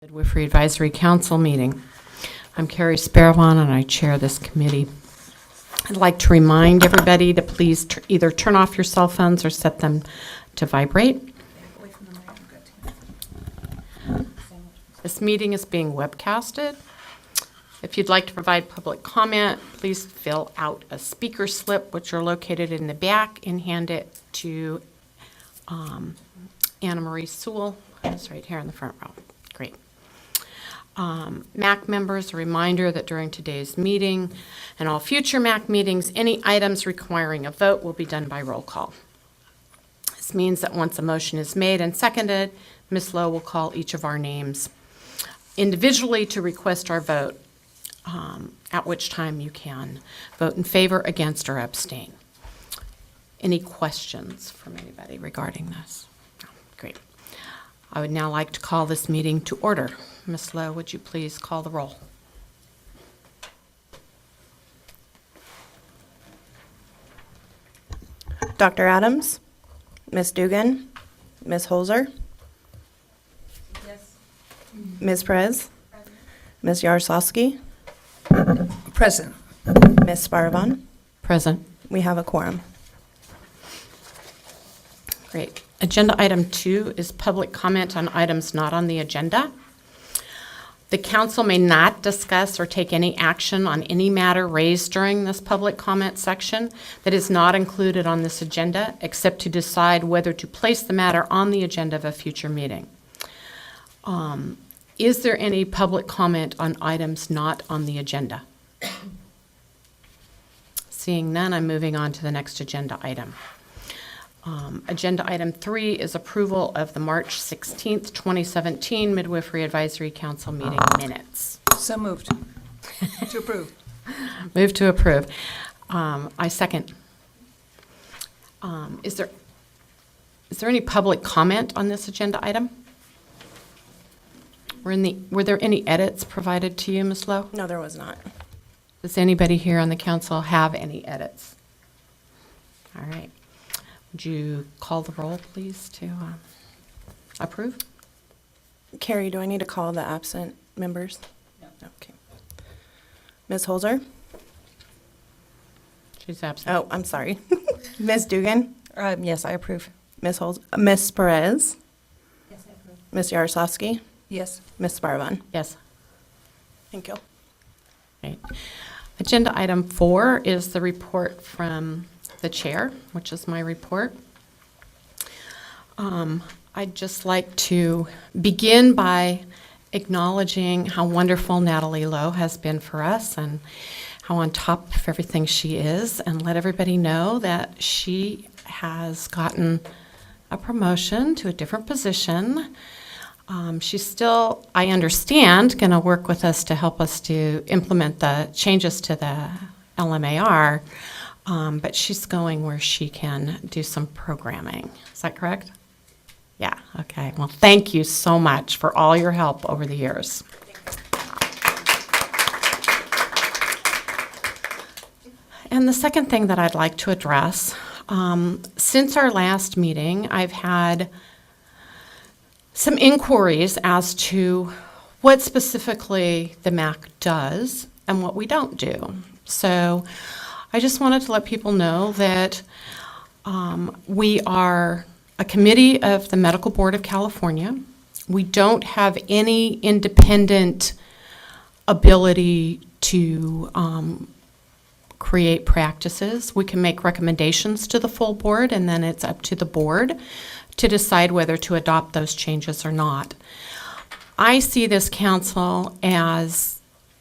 Midwifery Advisory Council meeting. I'm Carrie Sparrowan and I chair this committee. I'd like to remind everybody to please either turn off your cell phones or set them to vibrate. This meeting is being webcasted. If you'd like to provide public comment, please fill out a speaker slip, which are located in the back, and hand it to Anna Marie Sewell, who's right here in the front row. Great. MAC members, a reminder that during today's meeting and all future MAC meetings, any items requiring a vote will be done by roll call. This means that once a motion is made and seconded, Ms. Lowe will call each of our names individually to request our vote, at which time you can vote in favor, against, or abstain. Any questions from anybody regarding this? No. Great. I would now like to call this meeting to order. Ms. Lowe, would you please call the roll? Dr. Adams, Ms. Dugan, Ms. Holzer, Yes. Ms. Perez, Ms. Yaroslavsky, Present. Ms. Sparvan. Present. We have a quorum. Great. Agenda item 2 is public comment on items not on the agenda. The council may not discuss or take any action on any matter raised during this public comment section that is not included on this agenda, except to decide whether to place the matter on the agenda of a future meeting. Is there any public comment on items not on the agenda? Seeing none, I'm moving on to the next agenda item. Agenda item 3 is approval of the March 16th, 2017 Midwifery Advisory Council meeting minutes. So moved. To approve. Move to approve. I second. Is there any public comment on this agenda item? Were there any edits provided to you, Ms. Lowe? No, there was not. Does anybody here on the council have any edits? All right. Would you call the roll, please, to approve? Carrie, do I need to call the absent members? No. Okay. Ms. Holzer? She's absent. Oh, I'm sorry. Ms. Dugan? Yes, I approve. Ms. Ms. Perez? Yes, I approve. Ms. Yaroslavsky? Yes. Ms. Sparvan? Yes. Thank you. Right. Agenda item 4 is the report from the chair, which is my report. I'd just like to begin by acknowledging how wonderful Natalie Lowe has been for us and how on top of everything she is, and let everybody know that she has gotten a promotion to a different position. She's still, I understand, going to work with us to help us to implement the changes to the LMAR, but she's going where she can do some programming. Is that correct? Yeah, okay. Well, thank you so much for all your help over the years. And the second thing that I'd like to address, since our last meeting, I've had some inquiries as to what specifically the MAC does and what we don't do. So I just wanted to let people know that we are a committee of the Medical Board of California. We don't have any independent ability to create practices. We can make recommendations to the full board, and then it's up to the board to decide whether to adopt those changes or not. I see this council as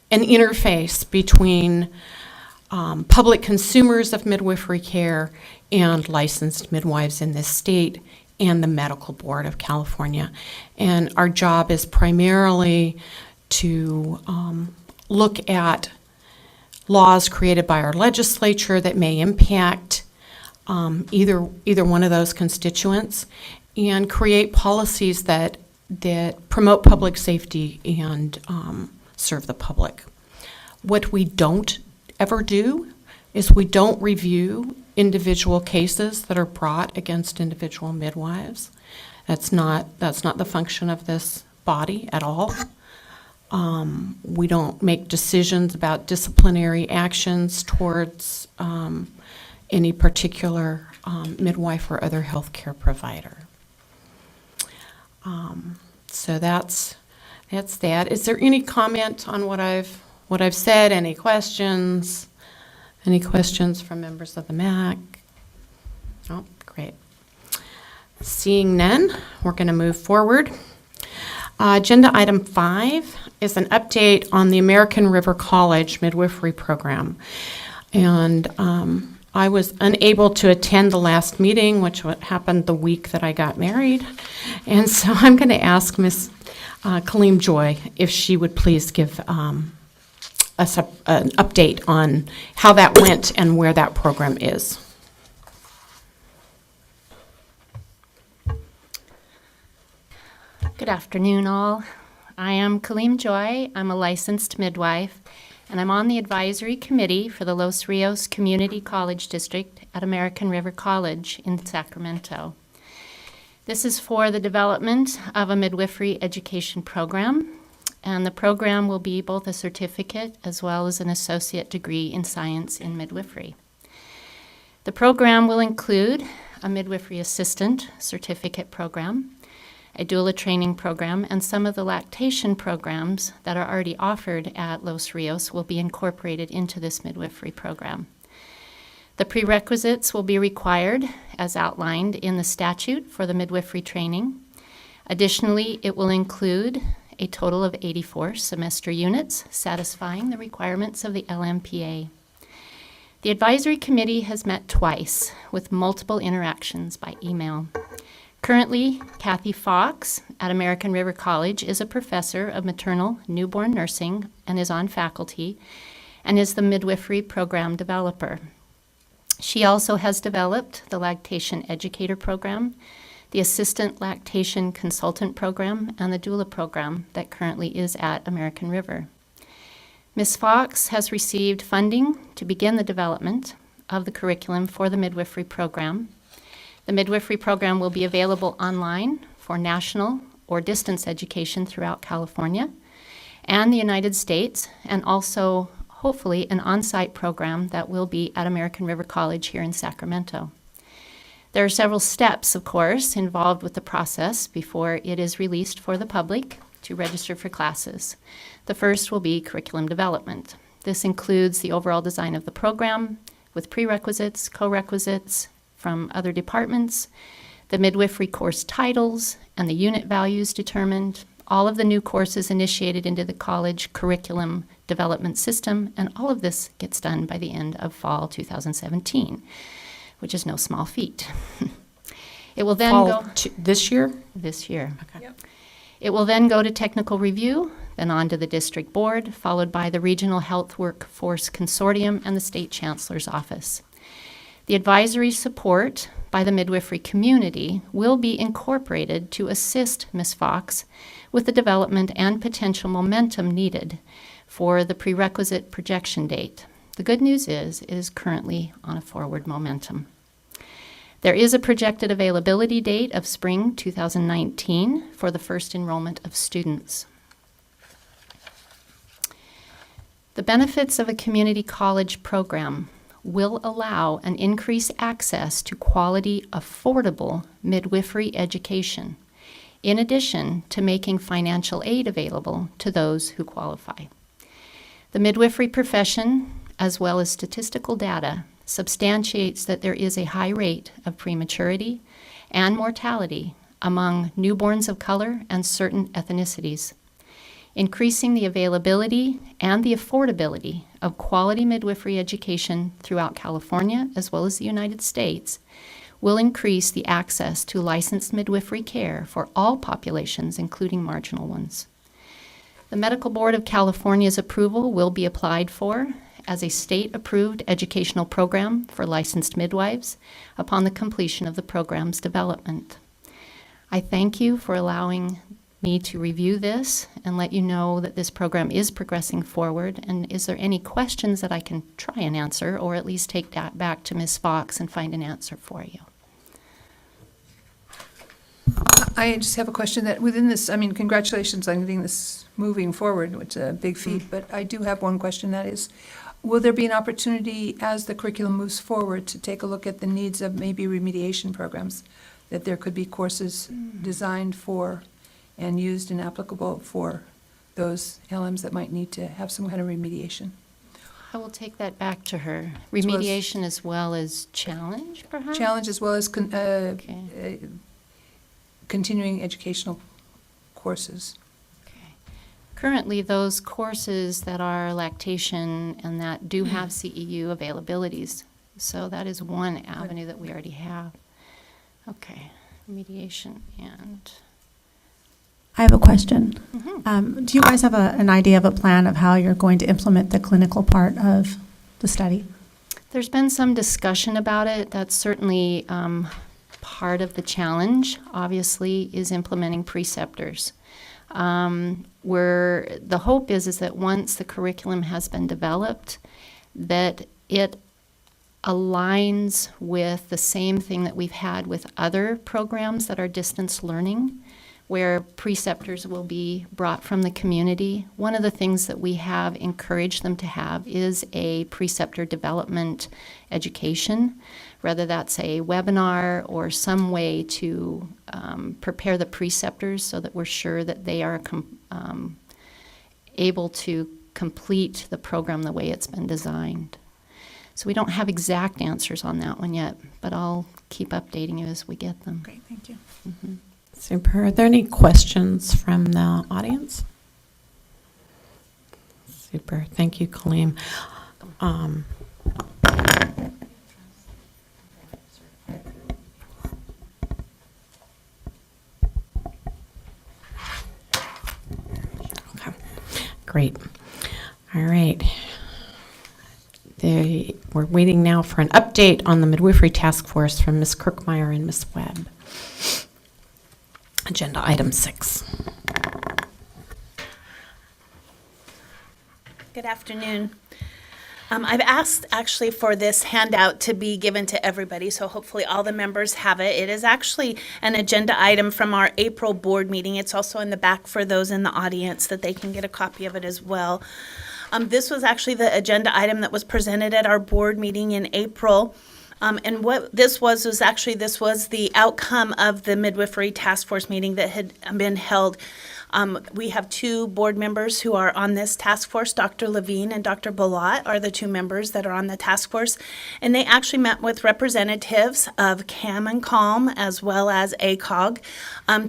an interface between public consumers of midwifery care and licensed midwives in this state and the Medical Board of California. And our job is primarily to look at laws created by our legislature that may impact either one of those constituents, and create policies that promote public safety and serve the public. What we don't ever do is we don't review individual cases that are brought against individual midwives. That's not the function of this body at all. We don't make decisions about disciplinary actions towards any particular midwife or other healthcare provider. So that's that. Is there any comment on what I've said? Any questions? Any questions from members of the MAC? Oh, great. Seeing none, we're going to move forward. Agenda item 5 is an update on the American River College Midwifery Program. And I was unable to attend the last meeting, which happened the week that I got married. And so I'm going to ask Ms. Kaleem Joy if she would please give us an update on how that went and where that program is. Good afternoon, all. I am Kaleem Joy. I'm a licensed midwife, and I'm on the advisory committee for the Los Rios Community College District at American River College in Sacramento. This is for the development of a midwifery education program, and the program will be both a certificate as well as an associate degree in science in midwifery. The program will include a midwifery assistant certificate program, a doula training program, and some of the lactation programs that are already offered at Los Rios will be incorporated into this midwifery program. The prerequisites will be required as outlined in the statute for the midwifery training. Additionally, it will include a total of 84 semester units satisfying the requirements of the LMPA. The advisory committee has met twice with multiple interactions by email. Currently, Kathy Fox at American River College is a professor of maternal newborn nursing and is on faculty and is the midwifery program developer. She also has developed the lactation educator program, the assistant lactation consultant program, and the doula program that currently is at American River. Ms. Fox has received funding to begin the development of the curriculum for the midwifery program. The midwifery program will be available online for national or distance education throughout California and the United States, and also hopefully an on-site program that will be at American River College here in Sacramento. There are several steps, of course, involved with the process before it is released for the public to register for classes. The first will be curriculum development. This includes the overall design of the program with prerequisites, co-requisites from other departments, the midwifery course titles, and the unit values determined, all of the new courses initiated into the college curriculum development system, and all of this gets done by the end of fall 2017, which is no small feat. It will then go this year? this year. Okay. Yep. It will then go to technical review, then on to the district board, followed by the Regional Health Workforce Consortium and the State Chancellor's Office. The advisory support by the midwifery community will be incorporated to assist Ms. Fox with the development and potential momentum needed for the prerequisite projection date. The good news is it is currently on a forward momentum. There is a projected availability date of spring 2019 for the first enrollment of students. The benefits of a community college program will allow an increased access to quality, affordable midwifery education, in addition to making financial aid available to those who qualify. The midwifery profession, as well as statistical data, substantiates that there is a high rate of prematurity and mortality among newborns of color and certain ethnicities. Increasing the availability and the affordability of quality midwifery education throughout California, as well as the United States, will increase the access to licensed midwifery care for all populations, including marginal ones. The Medical Board of California's approval will be applied for as a state-approved educational program for licensed midwives upon the completion of the program's development. I thank you for allowing me to review this and let you know that this program is progressing forward. And is there any questions that I can try and answer, or at least take that back to Ms. Fox and find an answer for you? I just have a question that within this, I mean, congratulations on getting this moving forward, which is a big feat, but I do have one question, that is, will there be an opportunity as the curriculum moves forward to take a look at the needs of maybe remediation programs? That there could be courses designed for and used and applicable for those LMs that might need to have some kind of remediation? I will take that back to her. well as- Remediation as well as challenge, perhaps? Challenge as well as Okay. continuing educational courses. Okay. Currently, those courses that are lactation and that do have CEU availabilities. So that is one avenue that we already have. Okay, remediation and, I have a question. Mhm. Do you guys have an idea of a plan of how you're going to implement the clinical part of the study? There's been some discussion about it. That's certainly part of the challenge, obviously, is implementing preceptors. Where the hope is that once the curriculum has been developed, that it aligns with the same thing that we've had with other programs that are distance learning, where preceptors will be brought from the community. One of the things that we have encouraged them to have is a preceptor development education, whether that's a webinar or some way to prepare the preceptors so that we're sure that they are able to complete the program the way it's been designed. So we don't have exact answers on that one yet, but I'll keep updating you as we get them. Great, thank you. Super. Are there any questions from the audience? Super. Thank you, Kaleem. Okay. Great. All right. We're waiting now for an update on the Midwifery Task Force from Ms. Kirkmeyer and Ms. Webb. Agenda item 6. Good afternoon. I've asked actually for this handout to be given to everybody, so hopefully all the members have it. It is actually an agenda item from our April board meeting. It's also in the back for those in the audience that they can get a copy of it as well. This was actually the agenda item that was presented at our board meeting in April. And what this was the outcome of the Midwifery Task Force meeting that had been held. We have 2 board members who are on this task force. Dr. Levine and Dr. Balat are the 2 members that are on the task force. And they actually met with representatives of CAM and CALM as well as ACOG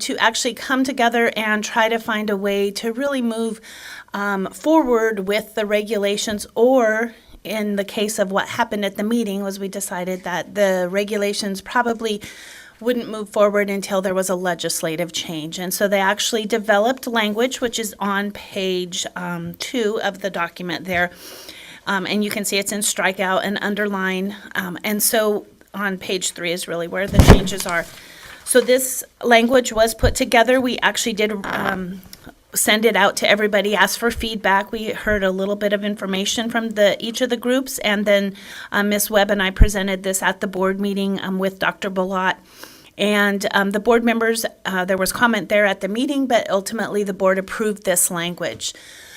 to actually come together and try to find a way to really move forward with the regulations, or in the case of what happened at the meeting was we decided that the regulations probably wouldn't move forward until there was a legislative change. And so they actually developed language, which is on page 2 of the document there. And you can see it's in strikeout and underline. And so on page 3 is really where the changes are. So this language was put together. We actually did send it out to everybody, ask for feedback. We heard a little bit of information from each of the groups, and then Ms. Webb and I presented this at the board meeting with Dr. Balat. And the board members, there was comment there at the meeting, but ultimately the board approved this language.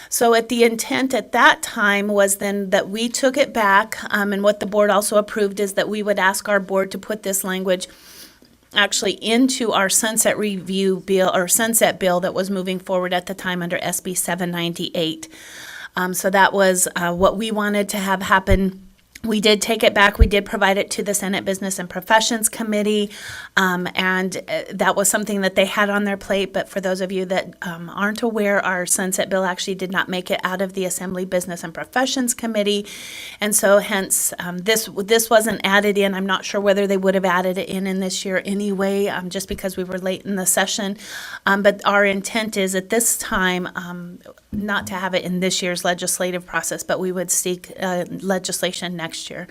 So at the intent at that time was then that we took it back, and what the board also approved is that we would ask our board to put this language actually into our sunset review bill or sunset bill that was moving forward at the time under SB 798. So that was what we wanted to have happen. We did take it back. We did provide it to the Senate Business and Professions Committee, and that was something that they had on their plate. But for those of you that aren't aware, our sunset bill actually did not make it out of the Assembly Business and Professions Committee, and so hence this wasn't added in. I'm not sure whether they would have added it in this year anyway, just because we were late in the session. But our intent is at this time not to have it in this year's legislative process, but we would seek legislation next year,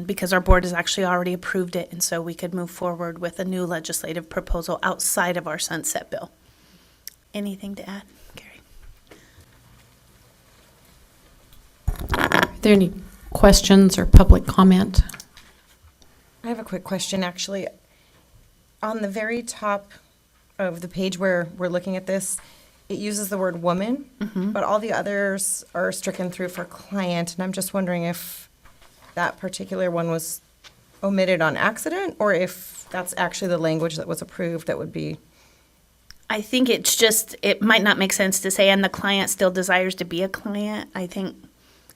because our board has actually already approved it, and so we could move forward with a new legislative proposal outside of our sunset bill. Anything to add, Carrie? Are there any questions or public comment? I have a quick question, actually. On the very top of the page where we're looking at this, it uses the word woman, but all the others are stricken through for client, and I'm just wondering if that particular one was omitted on accident, or if that's actually the language that was approved that would be. I think it's just, it might not make sense to say, and the client still desires to be a client. I think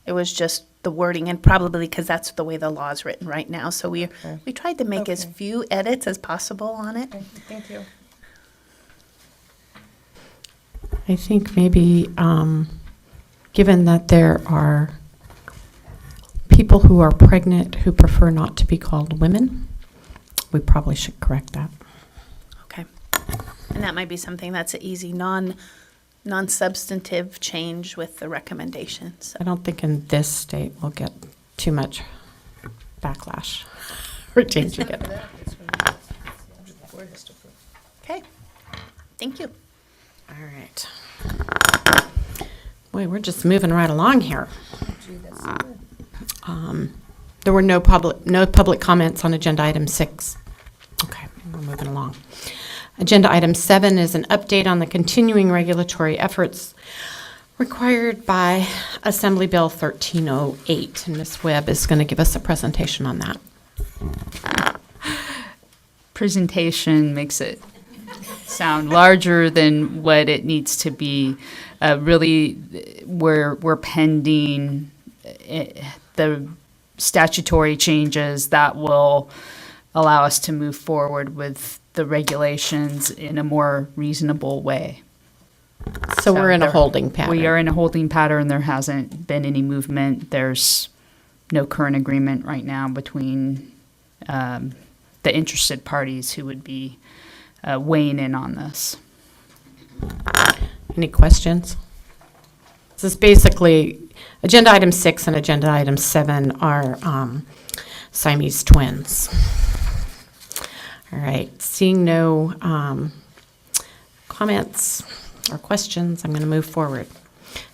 it was just the wording, and probably because that's the way the law is written right now. So we tried to make as Okay. few edits as possible on it. Okay, thank you. I think maybe, given that there are people who are pregnant who prefer not to be called women, we probably should correct that. Okay. And that might be something that's an easy non-substantive change with the recommendations. I don't think in this state we'll get too much backlash for changing it. Okay. Thank you. All right. Boy, we're just moving right along here. There were no public comments on agenda item 6. Okay, we're moving along. Agenda item 7 is an update on the continuing regulatory efforts required by Assembly Bill 1308. And Ms. Webb is going to give us a presentation on that. Presentation makes it sound larger than what it needs to be. Really, we're pending the statutory changes that will allow us to move forward with the regulations in a more reasonable way. So we're in a there- holding pattern. We are in a holding pattern. There hasn't been any movement. There's no current agreement right now between the interested parties who would be weighing in on this. Any questions? This is basically, agenda item 6 and agenda item 7 are Siamese twins. All right, seeing no comments or questions, I'm going to move forward.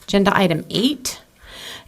Agenda item 8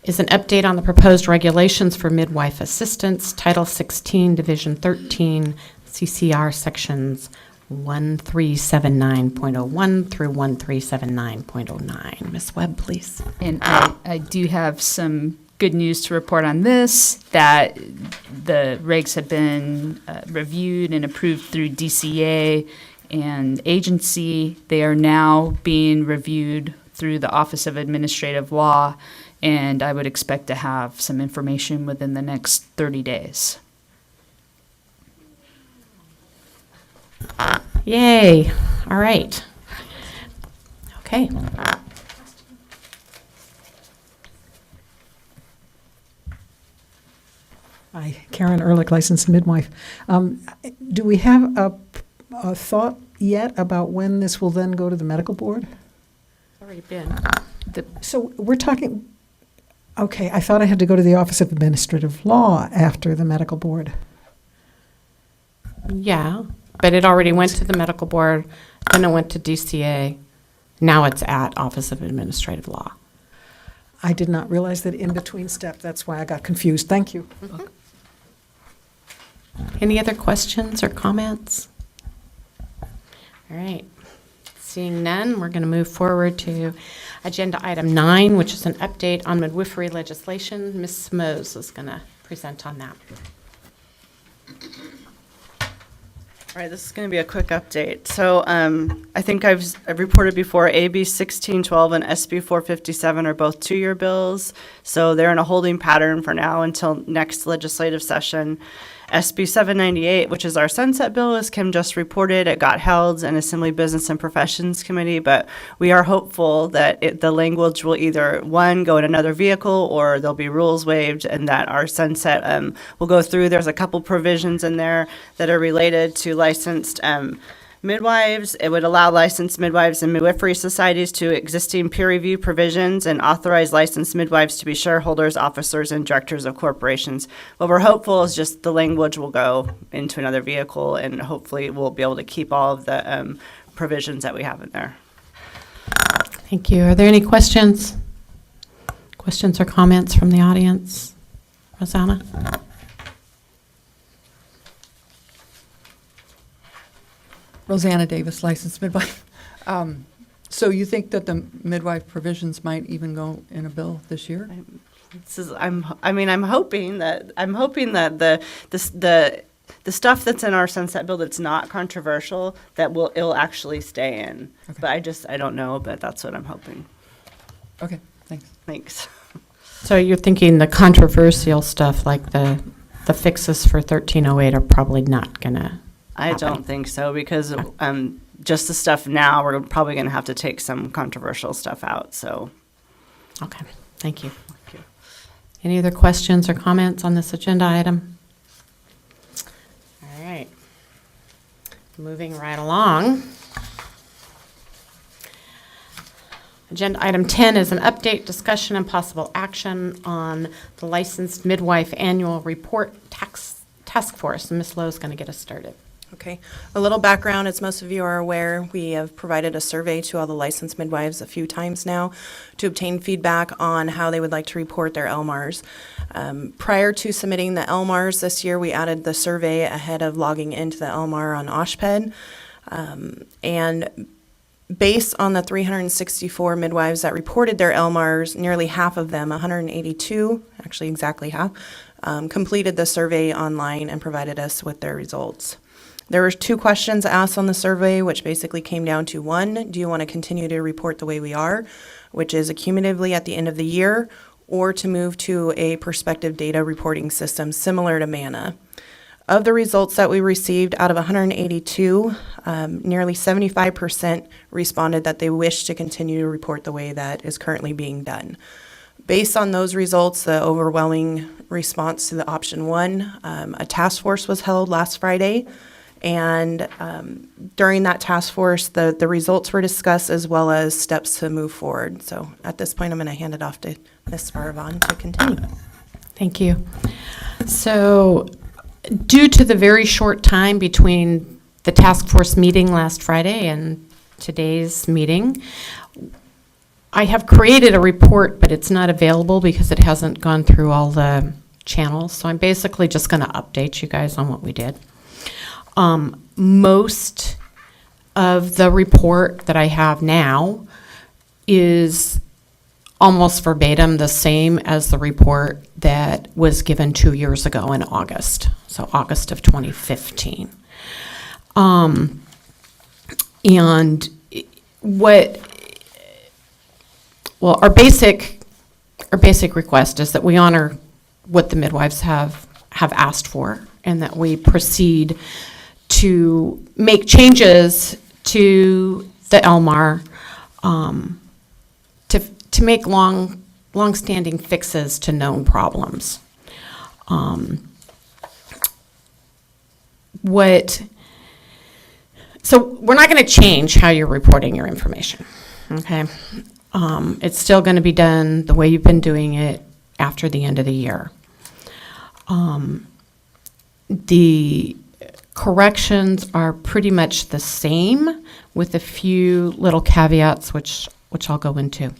is an update on the proposed regulations for midwife assistance, Title 16, Division 13, CCR sections 1379.01 through 1379.09. Ms. Webb, please. And I do have some good news to report on this, that the regs have been reviewed and approved through DCA and agency. They are now being reviewed through the Office of Administrative Law, and I would expect to have some information within the next 30 days. Yay. All right. Okay. Hi, Karen Ehrlich, licensed midwife. Do we have a thought yet about when this will then go to the medical board? Already been. So we're talking, okay, I thought I had to go to the Office of Administrative Law after the medical board. Yeah, but it already went to the medical board, then it went to DCA. Now it's at Office of Administrative Law. I did not realize that in between step. That's why I got confused. Thank you. Any other questions or comments? All right. Seeing none, we're going to move forward to agenda item 9, which is an update on midwifery legislation. Ms. Mose is going to present on that. All right, this is going to be a quick update. So I think I've reported before, AB 1612 and SB 457 are both 2-year bills. So they're in a holding pattern for now until next legislative session. SB 798, which is our sunset bill, as Kim just reported, it got held in Assembly Business and Professions Committee, but we are hopeful that the language will either, one, go in another vehicle, or there'll be rules waived, and that our sunset will go through. There's a couple provisions in there that are related to licensed midwives. It would allow licensed midwives and midwifery societies to existing peer review provisions and authorize licensed midwives to be shareholders, officers, and directors of corporations. What we're hopeful is just the language will go into another vehicle, and hopefully we'll be able to keep all of the provisions that we have in there. Thank you. Are there any questions? Questions or comments from the audience? Rosanna? Rosanna Davis, licensed midwife. So you think that the midwife provisions might even go in a bill this year? I'm hoping that the stuff that's in our sunset bill that's not controversial, it'll actually stay in. Okay. But I don't know, but that's what I'm hoping. Okay, thanks. Thanks. So you're thinking the controversial stuff, like the fixes for 1308, are probably not gonna I happen. don't think so, because just the stuff now, we're probably going to have to take some controversial stuff out. So, Okay, thank you. Any other questions or comments on this agenda item? All right. Moving right along. Agenda item 10 is an update, discussion, and possible action on the licensed midwife annual report task force. And Ms. Lowe is going to get us started. Okay, a little background, as most of you are aware, we have provided a survey to all the licensed midwives a few times now to obtain feedback on how they would like to report their LMARs. Prior to submitting the LMARs this year, we added the survey ahead of logging into the LMAR on OSHPD. And based on the 364 midwives that reported their LMARs, nearly half of them, 182, actually exactly half, completed the survey online and provided us with their results. There were 2 questions asked on the survey, which basically came down to 1, do you want to continue to report the way we are, which is accumulatively at the end of the year, or to move to a prospective data reporting system similar to MANA. Of the results that we received out of 182, nearly 75% responded that they wish to continue to report the way that is currently being done. Based on those results, the overwhelming response to the option 1, a task force was held last Friday. And during that task force, the results were discussed as well as steps to move forward. So at this point, I'm going to hand it off to Ms. Sparvan to continue. Thank you. So due to the very short time between the task force meeting last Friday and today's meeting, I have created a report, but it's not available because it hasn't gone through all the channels. So I'm basically just going to update you guys on what we did. Most of the report that I have now is almost verbatim the same as the report that was given 2 years ago in August, so August of 2015. And our basic request is that we honor what the midwives have asked for, and that we proceed to make changes to the LMAR to make long-standing fixes to known problems. So we're not going to change how you're reporting your information, okay? It's still going to be done the way you've been doing it after the end of the year. The corrections are pretty much the same, with a few little caveats, which I'll go into.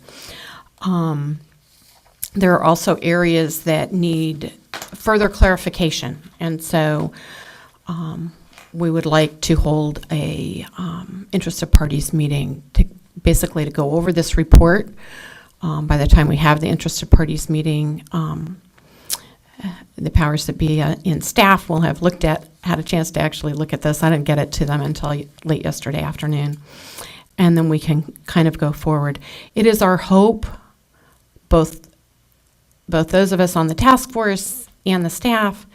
There are also areas that need further clarification, and so we would like to hold a interested parties meeting to basically to go over this report. By the time we have the interested parties meeting, the powers that be in staff will have had a chance to actually look at this. I didn't get it to them until late yesterday afternoon. And then we can kind of go forward. It is our hope, both those of us on the task force and the staff,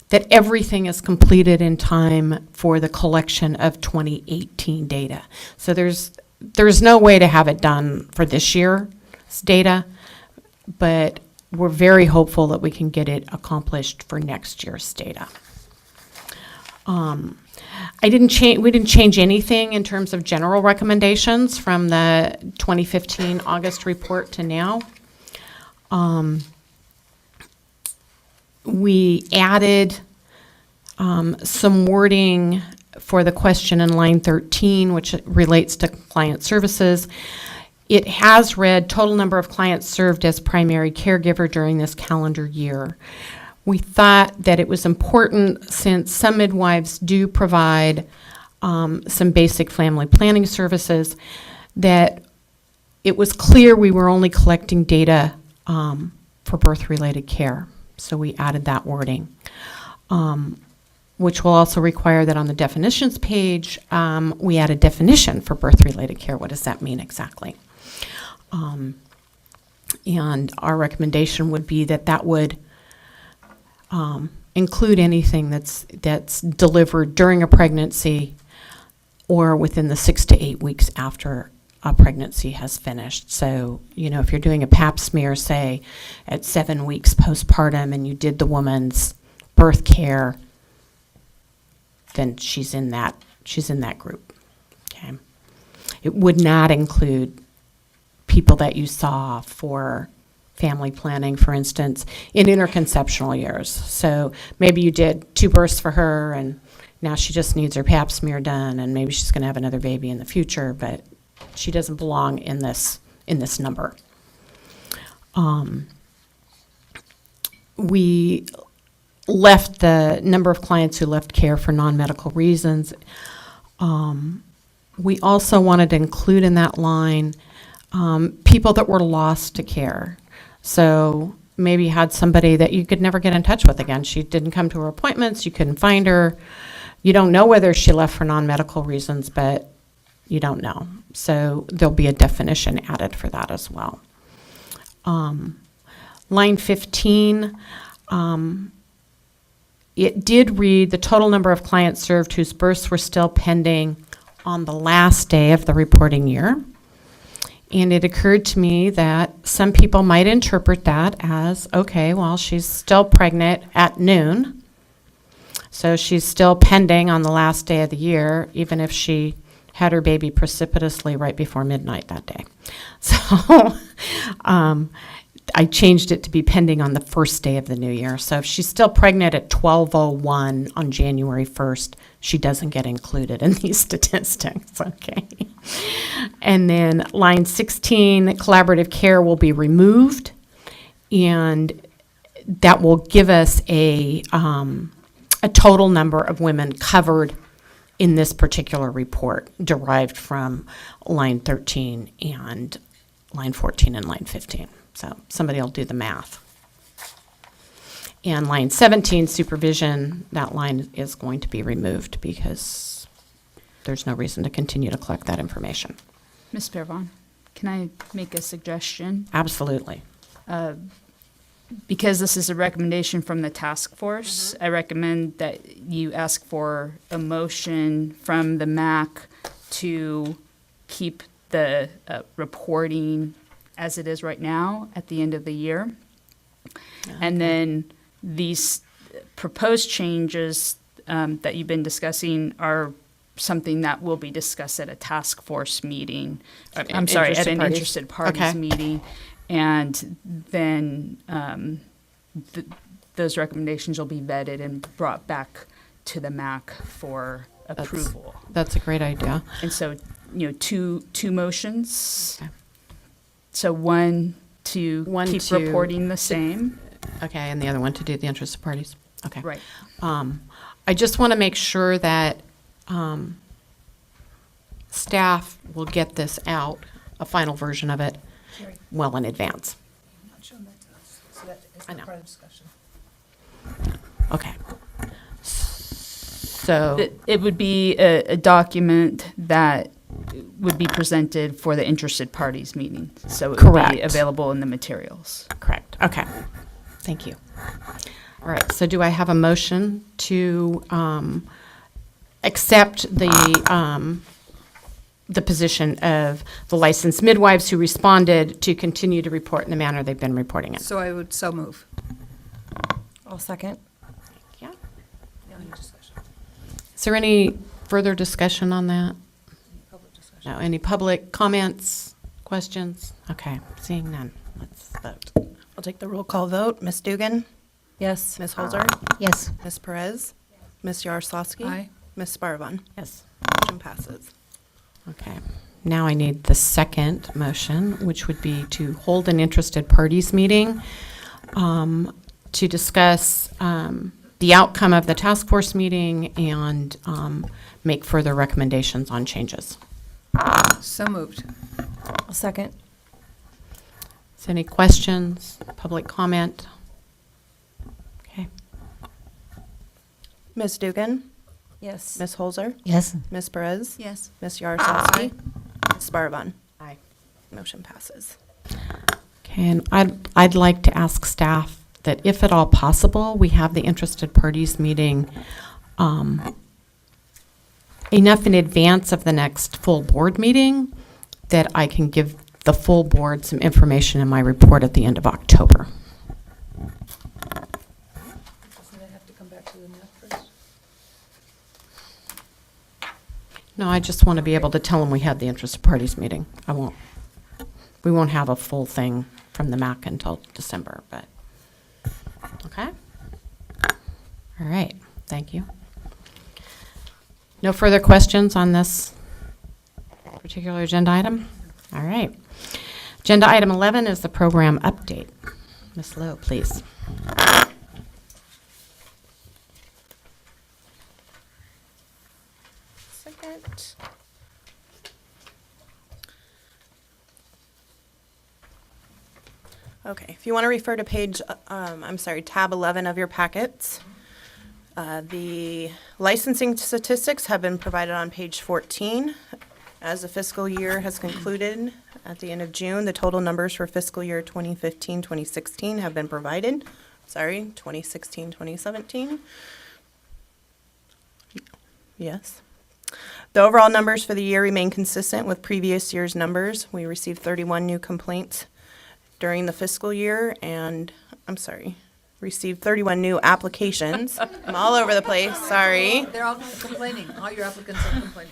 that everything is completed in time for the collection of 2018 data. So there's no way to have it done for this year's data, but we're very hopeful that we can get it accomplished for next year's data. We didn't change anything in terms of general recommendations from the 2015 August report to now. We added some wording for the question in line 13, which relates to client services. It has read total number of clients served as primary caregiver during this calendar year. We thought that it was important, since some midwives do provide some basic family planning services, that it was clear we were only collecting data for birth-related care. So we added that wording, which will also require that on the definitions page, we add a definition for birth-related care. What does that mean exactly? And our recommendation would be that that would include anything that's delivered during a pregnancy or within the 6 to 8 weeks after a pregnancy has finished. So, if you're doing a pap smear, say, at 7 weeks postpartum, and you did the woman's birth care, then she's in that group. Okay. It would not include people that you saw for family planning, for instance, in interconceptional years. So maybe you did 2 births for her, and now she just needs her pap smear done, and maybe she's going to have another baby in the future, but she doesn't belong in this number. We left the number of clients who left care for non-medical reasons. We also wanted to include in that line people that were lost to care. So maybe you had somebody that you could never get in touch with again. She didn't come to her appointments, you couldn't find her. You don't know whether she left for non-medical reasons, but you don't know. So there'll be a definition added for that as well. Line 15, it did read the total number of clients served whose births were still pending on the last day of the reporting year. And it occurred to me that some people might interpret that as, okay, well, she's still pregnant at noon, so she's still pending on the last day of the year, even if she had her baby precipitously right before midnight that day. So I changed it to be pending on the first day of the new year. So if she's still pregnant at 12:01 on January 1st, she doesn't get included in these statistics, okay? And then line 16, collaborative care will be removed, and that will give us a total number of women covered in this particular report, derived from line 13 and line 14 and line 15. So somebody will do the math. And line 17, supervision, that line is going to be removed because there's no reason to continue to collect that information. Ms. Pervon, can I make a suggestion? Absolutely. Because this is a recommendation from the task force, I recommend that you ask for a motion from the MAC to keep the reporting as it is right now at the end of the year. And then these proposed changes that you've been discussing are something that will be discussed at a task force meeting. I'm sorry, at an interested parties meeting. And then those recommendations will be vetted and brought back to the MAC for approval. That's a great idea. And so, two motions. Okay. So one to keep reporting the same. Okay, and the other one to do the interested parties. Okay. Right. I just want to make sure that staff will get this out, a final version of it, well in advance. I know. Okay. So It would be a document that would be presented for the interested parties meeting. So it would be Correct. available in the materials. correct. Okay. Thank you. All right. So do I have a motion to accept the position of the licensed midwives who responded to continue to report in the manner they've been reporting it? So I would so move. I'll second. Yeah. Is there any further discussion on that? No. Any public comments, questions? Okay. Seeing none, let's vote. I'll take the roll call vote. Ms. Dugan? Yes. Ms. Holzer? Yes. Ms. Perez? Ms. Yaroslavsky? Aye. Ms. Sparvan? Yes. Motion passes. Okay. Now I need the second motion, which would be to hold an interested parties meeting to discuss the outcome of the task force meeting and make further recommendations on changes. So moved. I'll second. Is any questions, public comment? Okay. Ms. Dugan, Yes. Ms. Holzer, Yes. Ms. Perez, Yes. Ms. Yaroslavsky, Ms. Barvon. Aye. Motion passes. Okay, and I'd like to ask staff that if at all possible, we have the interested parties meeting enough in advance of the next full board meeting that I can give the full board some information in my report at the end of October. Doesn't it have to come back to the net first? No, I just want to be able to tell them we had the interested parties meeting. We won't have a full thing from the MAC until December, but, okay? All right, thank you. No further questions on this particular agenda item? All right. Agenda item 11 is the program update. Ms. Lowe, please. Second. Okay, if you want to refer to tab 11 of your packets. The licensing statistics have been provided on page 14. As the fiscal year has concluded at the end of June, the total numbers for fiscal year 2015-2016 have been provided. 2016-2017. Yes. The overall numbers for the year remain consistent with previous year's numbers. We received 31 new complaints during the fiscal year received 31 new applications. I'm all over the place, sorry. They're all complaining. All your applicants are complaining.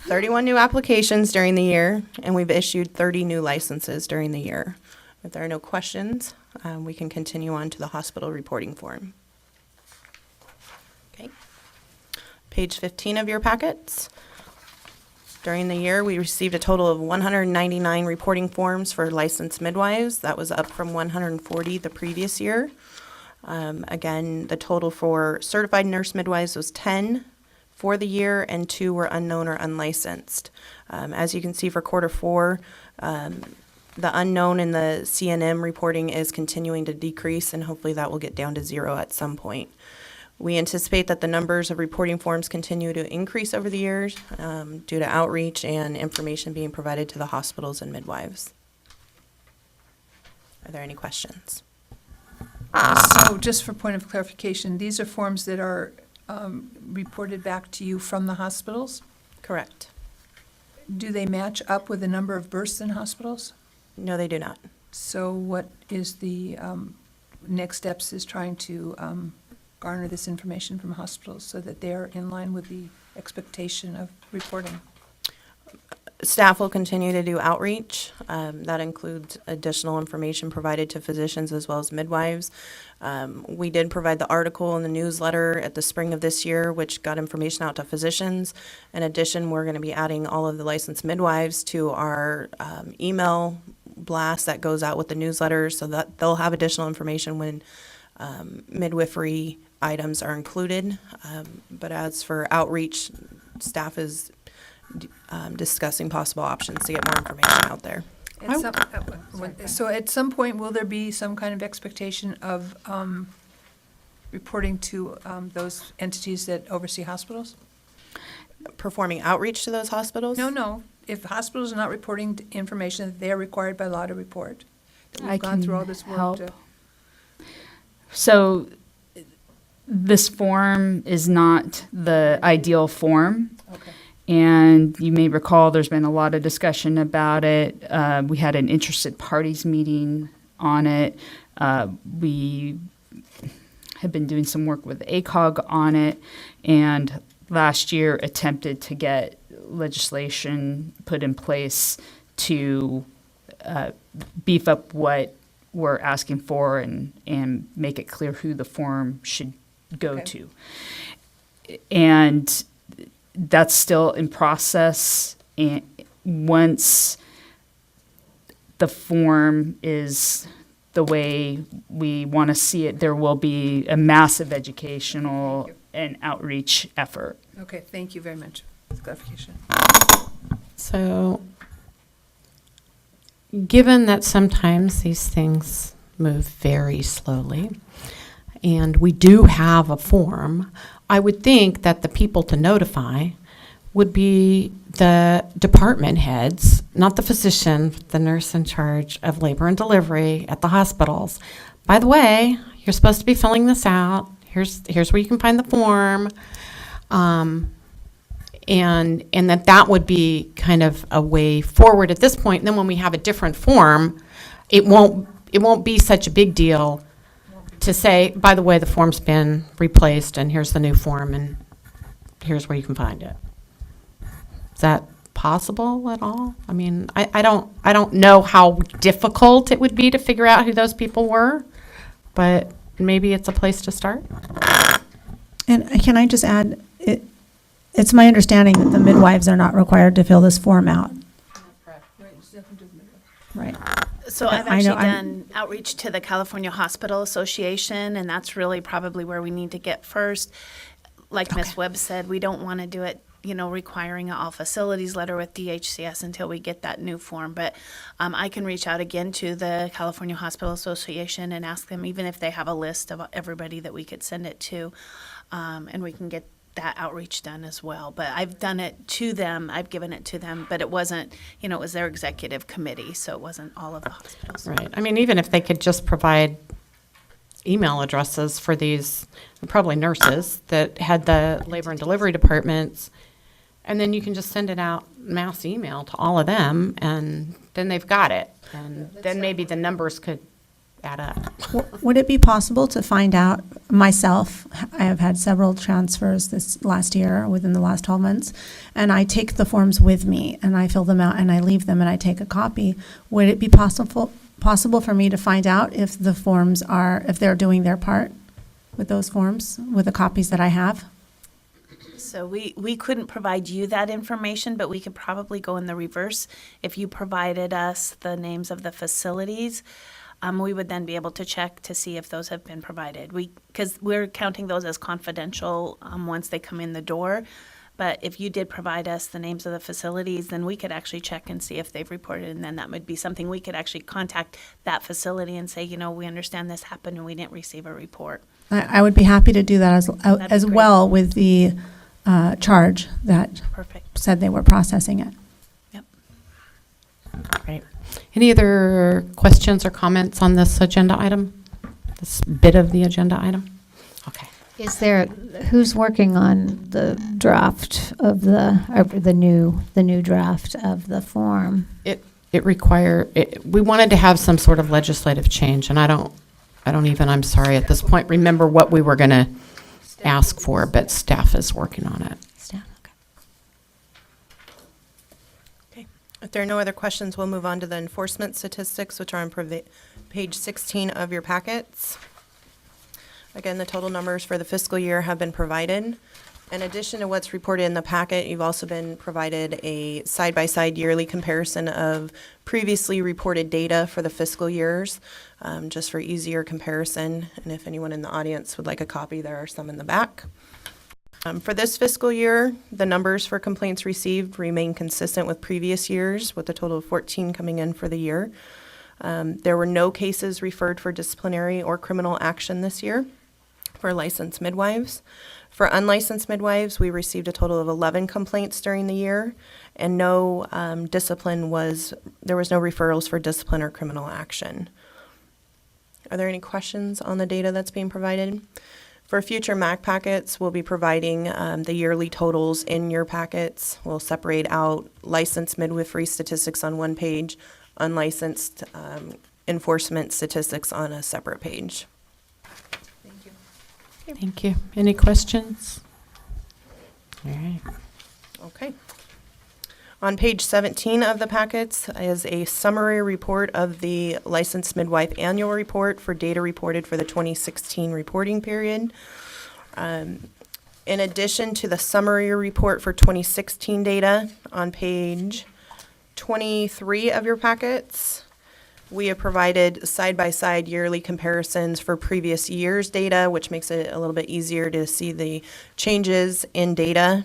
31 new applications during the year, and we've issued 30 new licenses during the year. If there are no questions, we can continue on to the hospital reporting form. Okay. Page 15 of your packets. During the year, we received a total of 199 reporting forms for licensed midwives. That was up from 140 the previous year. Again, the total for certified nurse midwives was 10 for the year, and 2 were unknown or unlicensed. As you can see for quarter 4, the unknown in the CNM reporting is continuing to decrease, and hopefully that will get down to 0 at some point. We anticipate that the numbers of reporting forms continue to increase over the years due to outreach and information being provided to the hospitals and midwives. Are there any questions? So just for point of clarification, these are forms that are reported back to you from the hospitals? Correct. Do they match up with the number of births in hospitals? No, they do not. So what is the next steps is trying to garner this information from hospitals so that they're in line with the expectation of reporting? Staff will continue to do outreach. That includes additional information provided to physicians as well as midwives. We did provide the article in the newsletter at the spring of this year, which got information out to physicians. In addition, we're going to be adding all of the licensed midwives to our email blast that goes out with the newsletter so that they'll have additional information when midwifery items are included. But as for outreach, staff is discussing possible options to get more information out there. So at some point, will there be some kind of expectation of reporting to those entities that oversee hospitals? Performing outreach to those hospitals? No. If hospitals are not reporting information that they are required by law to report, that I we've gone can through all this work help. to. So this form is not the ideal form. Okay. And you may recall there's been a lot of discussion about it. We had an interested parties meeting on it. We have been doing some work with ACOG on it, and last year attempted to get legislation put in place to beef up what we're asking for and make it clear who the form should go Okay. to. And that's still in process, and once the form is the way we want to see it, there will be a massive educational and outreach effort. Okay, thank you very much for the clarification. So, given that sometimes these things move very slowly, and we do have a form, I would think that the people to notify would be the department heads, not the physician, the nurse in charge of labor and delivery at the hospitals. By the way, you're supposed to be filling this out. Here's where you can find the form. And that would be kind of a way forward at this point. And then when we have a different form, it won't be such a big deal to say, by the way, the form's been replaced and here's the new form and here's where you can find it. Is that possible at all? I mean, I don't know how difficult it would be to figure out who those people were, but maybe it's a place to start. And can I just add, it's my understanding that the midwives are not required to fill this form out. Right. So I've I know actually I'm- done outreach to the California Hospital Association, and that's really probably where we need to get first. Like Ms. Webb said, we don't want to do it, requiring an all facilities letter with DHCS until we get that new form. But I can reach out again to the California Hospital Association and ask them, even if they have a list of everybody that we could send it to, and we can get that outreach done as well. But I've done it to them, I've given it to them, but it wasn't, it was their executive committee, so it wasn't all of the hospitals. Right. I mean, even if they could just provide email addresses for these, probably nurses that had the labor and delivery departments, and then you can just send it out mass email to all of them, and then they've got it. And then maybe the numbers could add up. Would it be possible to find out myself? I have had several transfers this last year, within the last 12 months, and I take the forms with me and I fill them out and I leave them and I take a copy. Would it be possible for me to find out if the forms if they're doing their part with those forms, with the copies that I have? So we couldn't provide you that information, but we could probably go in the reverse. If you provided us the names of the facilities, we would then be able to check to see if those have been provided. Because we're counting those as confidential once they come in the door. But if you did provide us the names of the facilities, then we could actually check and see if they've reported, and then that would be something we could actually contact that facility and say, we understand this happened and we didn't receive a report. I would be happy to do that as great. well with the charge that Perfect. said they were processing it. Yep. Right. Any other questions or comments on this agenda item? This bit of the agenda item? Okay. Who's working on the draft of the new draft of the form? We wanted to have some sort of legislative change, and I don't even, I'm sorry, at this point, remember what we were going to ask for, but staff is working on it. Okay. If there are no other questions, we'll move on to the enforcement statistics, which are on page 16 of your packets. Again, the total numbers for the fiscal year have been provided. In addition to what's reported in the packet, you've also been provided a side-by-side yearly comparison of previously reported data for the fiscal years, just for easier comparison. And if anyone in the audience would like a copy, there are some in the back. For this fiscal year, the numbers for complaints received remain consistent with previous years, with a total of 14 coming in for the year. There were no cases referred for disciplinary or criminal action this year for licensed midwives. For unlicensed midwives, we received a total of 11 complaints during the year, and there was no referrals for discipline or criminal action. Are there any questions on the data that's being provided? For future MAC packets, we'll be providing the yearly totals in your packets. We'll separate out licensed midwifery statistics on one page, unlicensed enforcement statistics on a separate page. Thank you. Any questions? All right. Okay. On page 17 of the packets is a summary report of the licensed midwife annual report for data reported for the 2016 reporting period. In addition to the summary report for 2016 data, on page 23 of your packets, We have provided side-by-side yearly comparisons for previous years' data, which makes it a little bit easier to see the changes in data.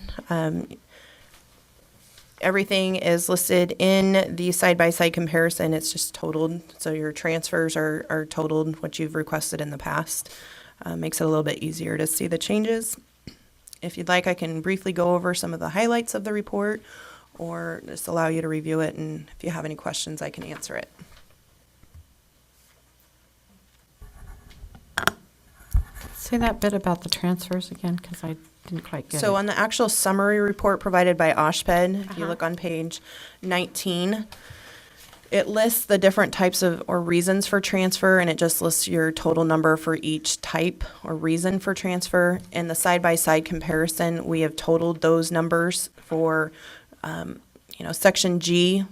Everything is listed in the side-by-side comparison. It's just totaled, so your transfers are totaled what you've requested in the past. Makes it a little bit easier to see the changes. If you'd like, I can briefly go over some of the highlights of the report, or just allow you to review it, and if you have any questions, I can answer it. Say that bit about the transfers again, because I didn't quite get it. So on the actual summary report provided by OSHPD, if you look on page 19, it lists the different types of or reasons for transfer, and it just lists your total number for each type or reason for transfer. In the side-by-side comparison, we have totaled those numbers for, Section G.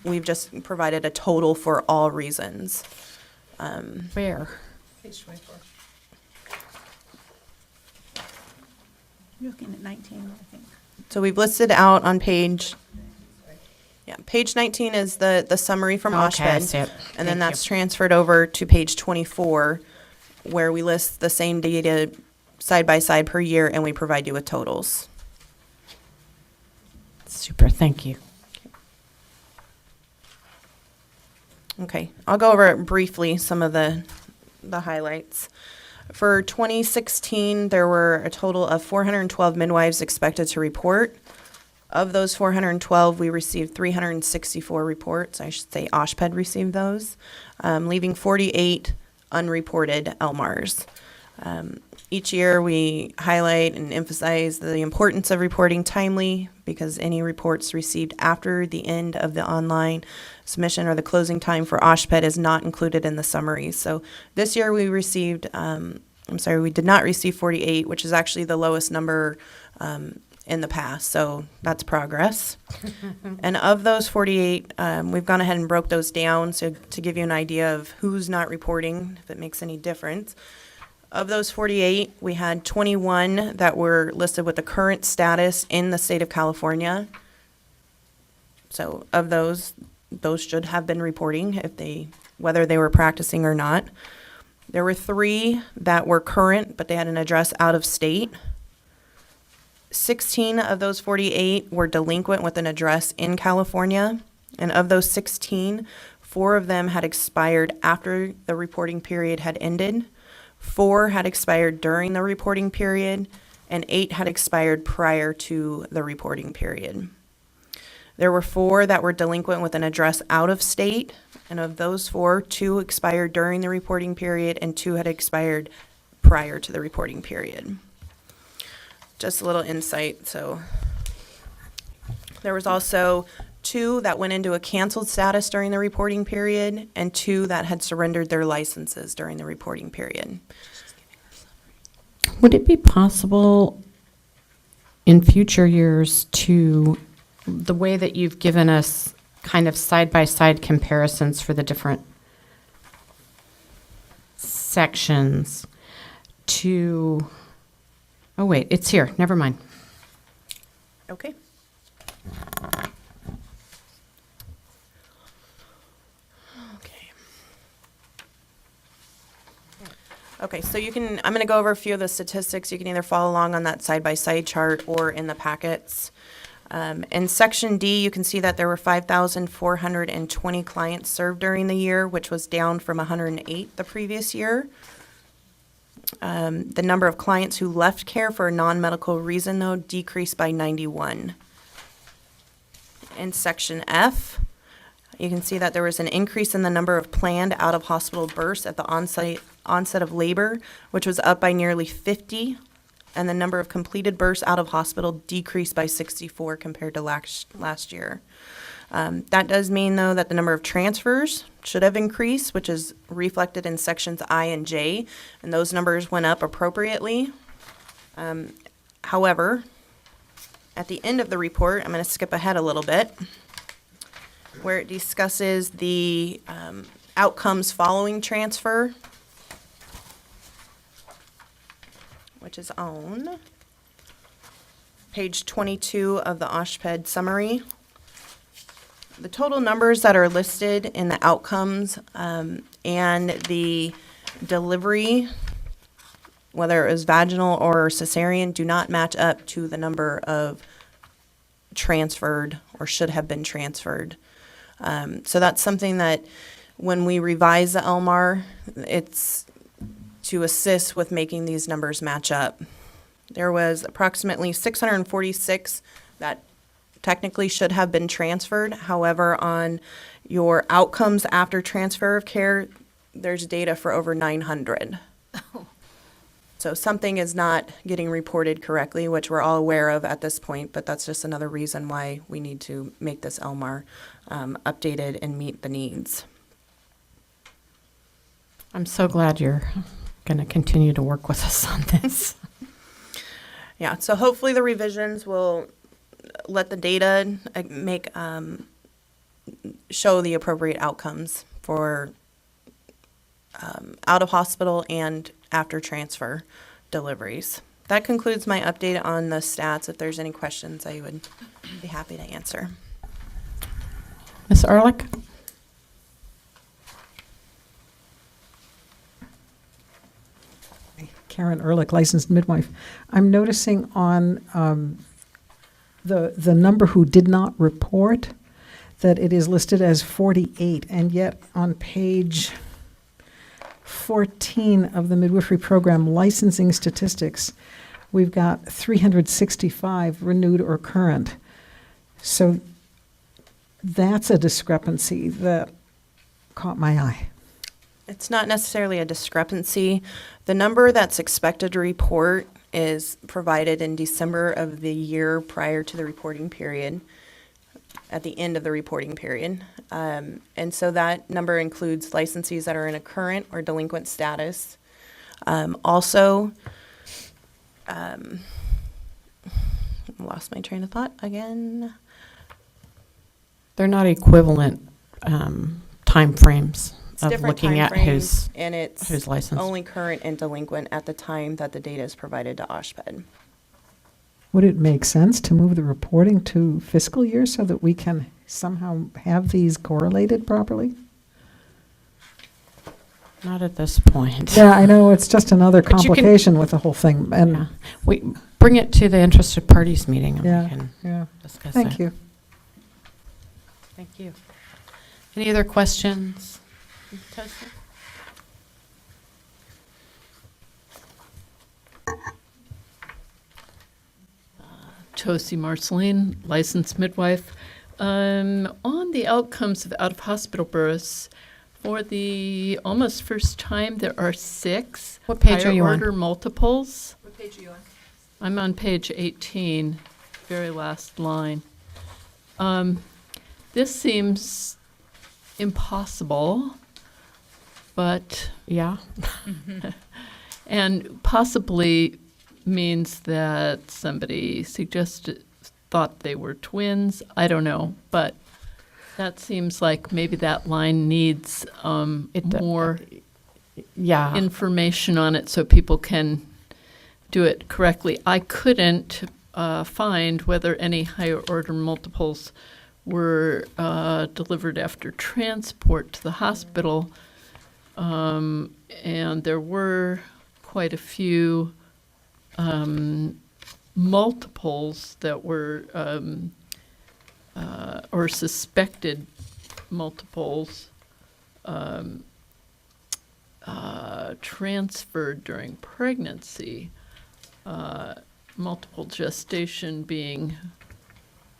We've just provided a total for all reasons. Where? Page 24. You're looking at 19, I think. So we've listed out on page 19 is the summary from Okay, I OSHPD. see it. And then Thank that's transferred over to page 24, where we list the same data side by side per year, and we provide you with totals. Super, thank you. Okay, I'll go over briefly some of the highlights. For 2016, there were a total of 412 midwives expected to report. Of those 412, we received 364 reports. I should say OSHPD received those, leaving 48 unreported LMARs. Each year, we highlight and emphasize the importance of reporting timely, because any reports received after the end of the online submission or the closing time for OSHPD is not included in the summary. So this year we received, we did not receive 48, which is actually the lowest number in the past. So that's progress. And of those 48, we've gone ahead and broke those down so to give you an idea of who's not reporting, if it makes any difference. Of those 48, we had 21 that were listed with the current status in the state of California. So of those should have been reporting whether they were practicing or not. There were 3 that were current, but they had an address out of state. 16 of those 48 were delinquent with an address in California. And of those 16, 4 of them had expired after the reporting period had ended. 4 had expired during the reporting period, and 8 had expired prior to the reporting period. There were 4 that were delinquent with an address out of state, and of those 4, 2 expired during the reporting period, and 2 had expired prior to the reporting period. Just a little insight. So there was also 2 that went into a canceled status during the reporting period, and 2 that had surrendered their licenses during the reporting period. Would it be possible in future years to, the way that you've given us kind of side-by-side comparisons for the different sections to, oh wait, it's here, never mind. Okay. Okay, so I'm going to go over a few of the statistics. You can either follow along on that side-by-side chart or in the packets. In Section D, you can see that there were 5,420 clients served during the year, which was down from 108 the previous year. The number of clients who left care for a non-medical reason, though, decreased by 91. In Section F, you can see that there was an increase in the number of planned out-of-hospital births at the onset of labor, which was up by nearly 50, and the number of completed births out of hospital decreased by 64 compared to last year. That does mean, though, that the number of transfers should have increased, which is reflected in sections I and J, and those numbers went up appropriately. However, at the end of the report, I'm going to skip ahead a little bit, where it discusses the outcomes following transfer, which is on page 22 of the OSHPD summary. the total numbers that are listed in the outcomes and the delivery, whether it was vaginal or cesarean, do not match up to the number of transferred or should have been transferred. So that's something that when we revise the LMAR, it's to assist with making these numbers match up. There was approximately 646 that technically should have been transferred. However, on your outcomes after transfer of care, there's data for over 900. So something is not getting reported correctly, which we're all aware of at this point, but that's just another reason why we need to make this LMAR updated and meet the needs. I'm so glad you're going to continue to work with us on this. Yeah, so hopefully the revisions will let the data make show the appropriate outcomes for out of hospital and after transfer deliveries. That concludes my update on the stats. If there's any questions, I would be happy to answer. Ms. Ehrlich? Karen Ehrlich, licensed midwife. I'm noticing on the number who did not report that it is listed as 48, and yet on page 14 of the midwifery program licensing statistics, we've got 365 renewed or current. So that's a discrepancy that caught my eye. It's not necessarily a discrepancy. The number that's expected to report is provided in December of the year prior to the reporting period, at the end of the reporting period. And so that number includes licensees that are in a current or delinquent status. Also, lost my train of thought again. They're not equivalent timeframes It's of different looking at timeframes, and it's who's licensed. only current and delinquent at the time that the data is provided to OSHPD. Would it make sense to move the reporting to fiscal year so that we can somehow have these correlated properly? Not at this point. Yeah, I know, it's just another But you can- complication with the whole thing, Yeah. and, We bring it to the interested parties meeting and yeah, we can yeah. discuss it. Thank you. Thank you. Any other questions? Toasty? Tosi Marceline, licensed midwife. On the outcomes of out-of-hospital births, for the almost first time, there are 6 What page are higher you on? order multiples. What page are you on? I'm on page 18, very last line. This seems impossible, but Yeah. and possibly means that somebody thought they were twins. I don't know, but that seems like maybe that line needs more Yeah. information on it so people can do it correctly. I couldn't find whether any higher order multiples were delivered after transport to the hospital, and there were quite a few multiples that were or suspected multiples transferred during pregnancy, multiple gestation being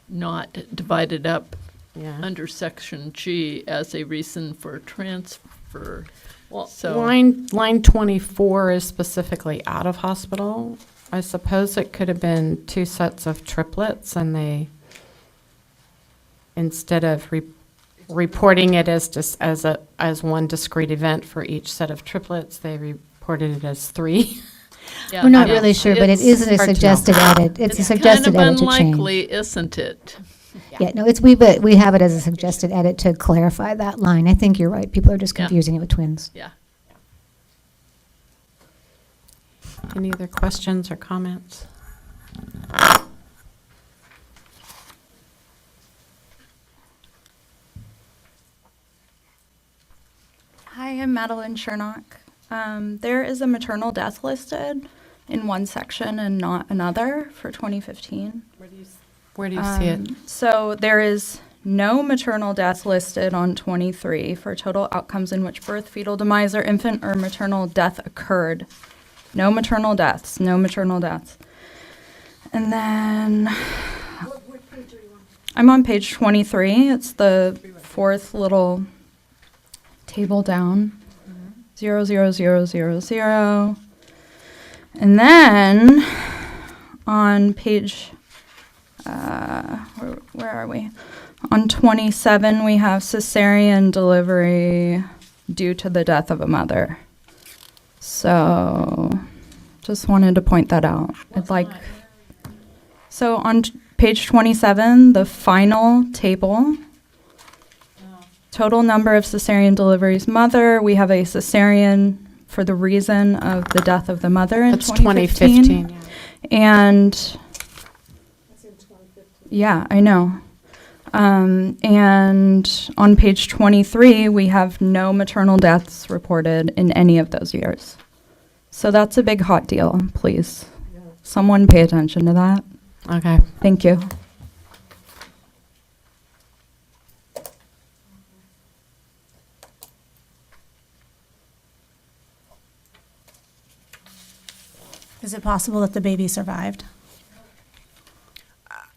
not divided up Yeah. under Section G as a reason for transfer. Well, So- line 24 is specifically out of hospital. I suppose it could have been 2 sets of triplets, and they, instead of reporting it as just as one discrete event for each set of triplets, they reported it as 3. Yeah, We're not yeah. really sure, but it is a hard to know. suggested edit. It's a suggested kind edit of to change. unlikely, isn't it? Yeah, no, but we have it as a suggested edit to clarify that line. I think you're right. People are just Yeah. confusing it with twins. Yeah. Any other questions or comments? I'm Madeline Chernock. There is a maternal death listed in one section and not another for 2015. Where do you see it? So there is no maternal death listed on 23 for total outcomes in which birth, fetal demise, or infant or maternal death occurred. No maternal deaths, no maternal deaths. And then I'm on page 23. It's the fourth little table down. 0, 0, 0, 0, 0. And then on page, where are we? On 27, we have cesarean delivery due to the death of a mother. So, just wanted to point that out. So on page 27, the final table, total number of cesarean deliveries mother, we have a cesarean for the reason of the death of the mother in That's 2015. 2015, yeah. And yeah, I know. And on page 23, we have no maternal deaths reported in any of those years. So that's a big hot deal, please. Someone pay attention to that. Okay. Thank you. Is it possible that the baby survived?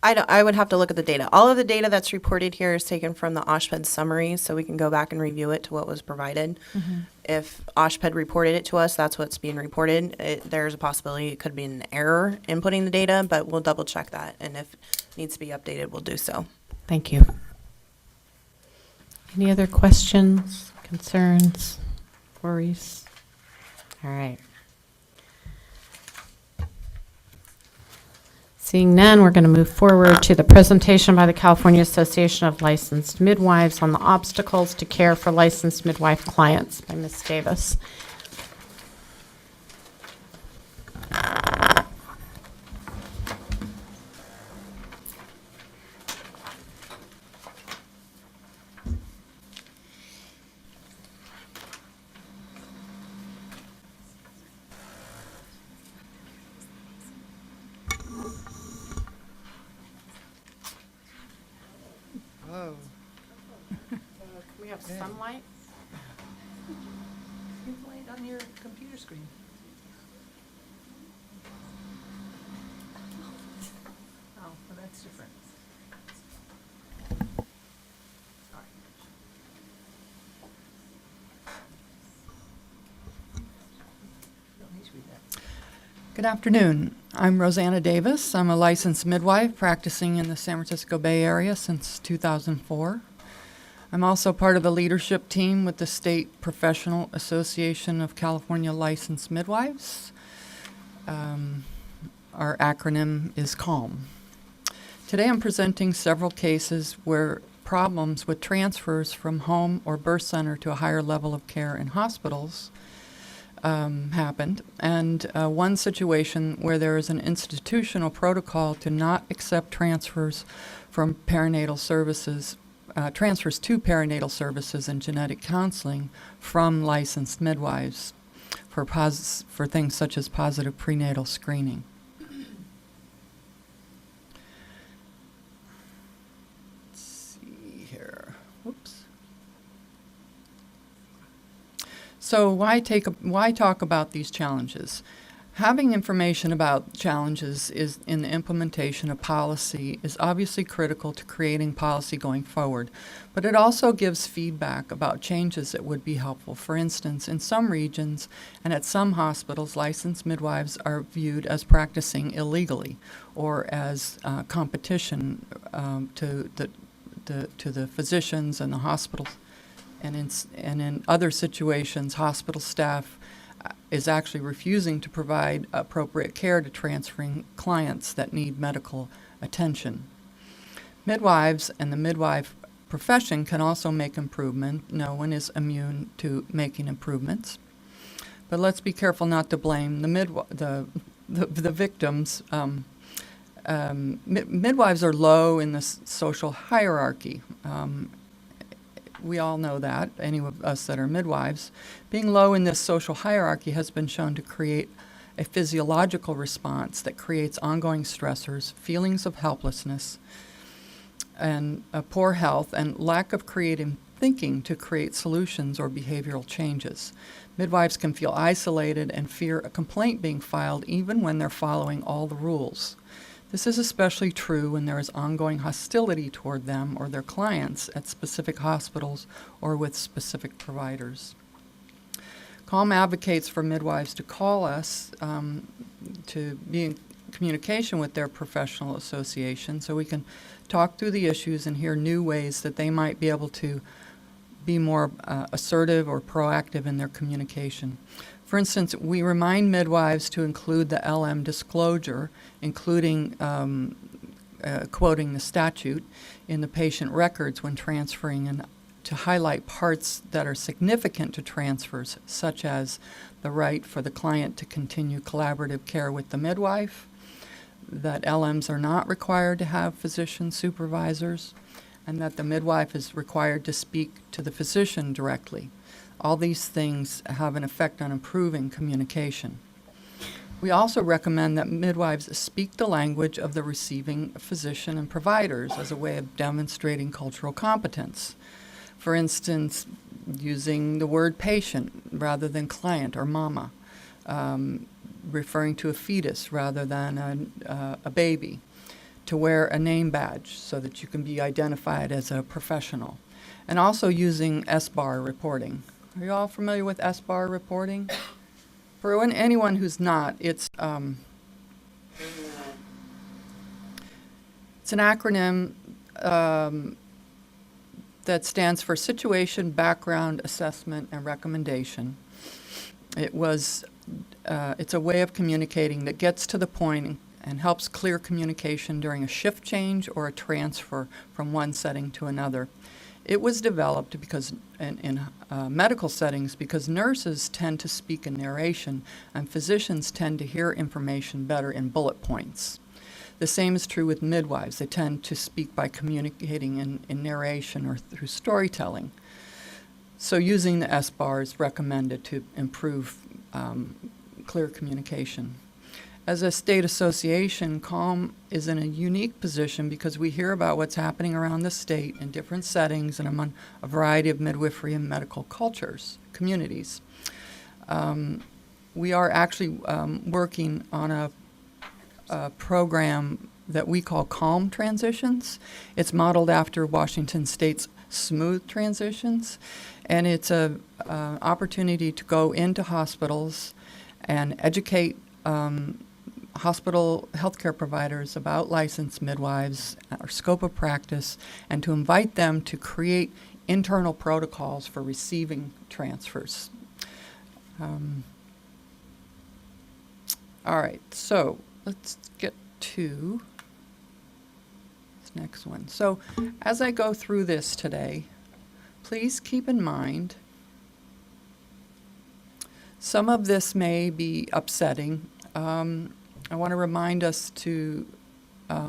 I would have to look at the data. All of the data that's reported here is taken from the OSHPD summary, so we can go back and review it to what was provided. If OSHPD reported it to us, that's what's being reported. There's a possibility it could be an error inputting the data, but we'll double check that. And if it needs to be updated, we'll do so. Thank you. Any other questions, concerns, worries? All right. Seeing none, we're going to move forward to the presentation by the California Association of Licensed Midwives on the obstacles to care for licensed midwife clients by Ms. Davis. Can we have sunlight? Light on your computer screen. Oh, well, that's different. Good afternoon. I'm Rosanna Davis. I'm a licensed midwife practicing in the San Francisco Bay Area since 2004. I'm also part of the leadership team with the State Professional Association of California Licensed Midwives. Our acronym is CALM. Today I'm presenting several cases where problems with transfers from home or birth center to a higher level of care in hospitals happened, and one situation where there is an institutional protocol to not accept transfers from perinatal services, transfers to perinatal services and genetic counseling from licensed midwives for things such as positive prenatal screening. Let's see here. Whoops. So why talk about these challenges? Having information about challenges is in the implementation of policy is obviously critical to creating policy going forward, but it also gives feedback about changes that would be helpful. For instance, in some regions and at some hospitals, licensed midwives are viewed as practicing illegally or as competition to the physicians and the hospitals. And in other situations, hospital staff is actually refusing to provide appropriate care to transferring clients that need medical attention. Midwives and the midwife profession can also make improvement. No one is immune to making improvements. But let's be careful not to blame the victims. Midwives are low in the social hierarchy. We all know that, any of us that are midwives. Being low in this social hierarchy has been shown to create a physiological response that creates ongoing stressors, feelings of helplessness, and poor health, and lack of creative thinking to create solutions or behavioral changes. Midwives can feel isolated and fear a complaint being filed even when they're following all the rules. This is especially true when there is ongoing hostility toward them or their clients at specific hospitals or with specific providers. CALM advocates for midwives to call us to be in communication with their professional association so we can talk through the issues and hear new ways that they might be able to be more assertive or proactive in their communication. For instance, we remind midwives to include the LM disclosure, including quoting the statute, in the patient records when transferring, and to highlight parts that are significant to transfers, such as the right for the client to continue collaborative care with the midwife, that LMs are not required to have physician supervisors, and that the midwife is required to speak to the physician directly. All these things have an effect on improving communication. We also recommend that midwives speak the language of the receiving physician and providers as a way of demonstrating cultural competence. For instance, using the word patient rather than client or mama, referring to a fetus rather than a baby, to wear a name badge so that you can be identified as a professional, and also using SBAR reporting. Are you all familiar with SBAR reporting? For anyone who's not, it's an acronym that stands for Situation, Background, Assessment, and Recommendation. It's a way of communicating that gets to the point and helps clear communication during a shift change or a transfer from one setting to another. It was developed because in medical settings because nurses tend to speak in narration and physicians tend to hear information better in bullet points. The same is true with midwives. They tend to speak by communicating in narration or through storytelling. So using the SBAR is recommended to improve clear communication. As a state association, CALM is in a unique position because we hear about what's happening around the state in different settings and among a variety of midwifery and medical communities. We are actually working on a program that we call CALM Transitions. It's modeled after Washington State's Smooth Transitions, and it's an opportunity to go into hospitals and educate hospital healthcare providers about licensed midwives, our scope of practice, and to invite them to create internal protocols for receiving transfers. All right, so let's get to this next one. So as I go through this today, please keep in mind some of this may be upsetting. I want to remind us to that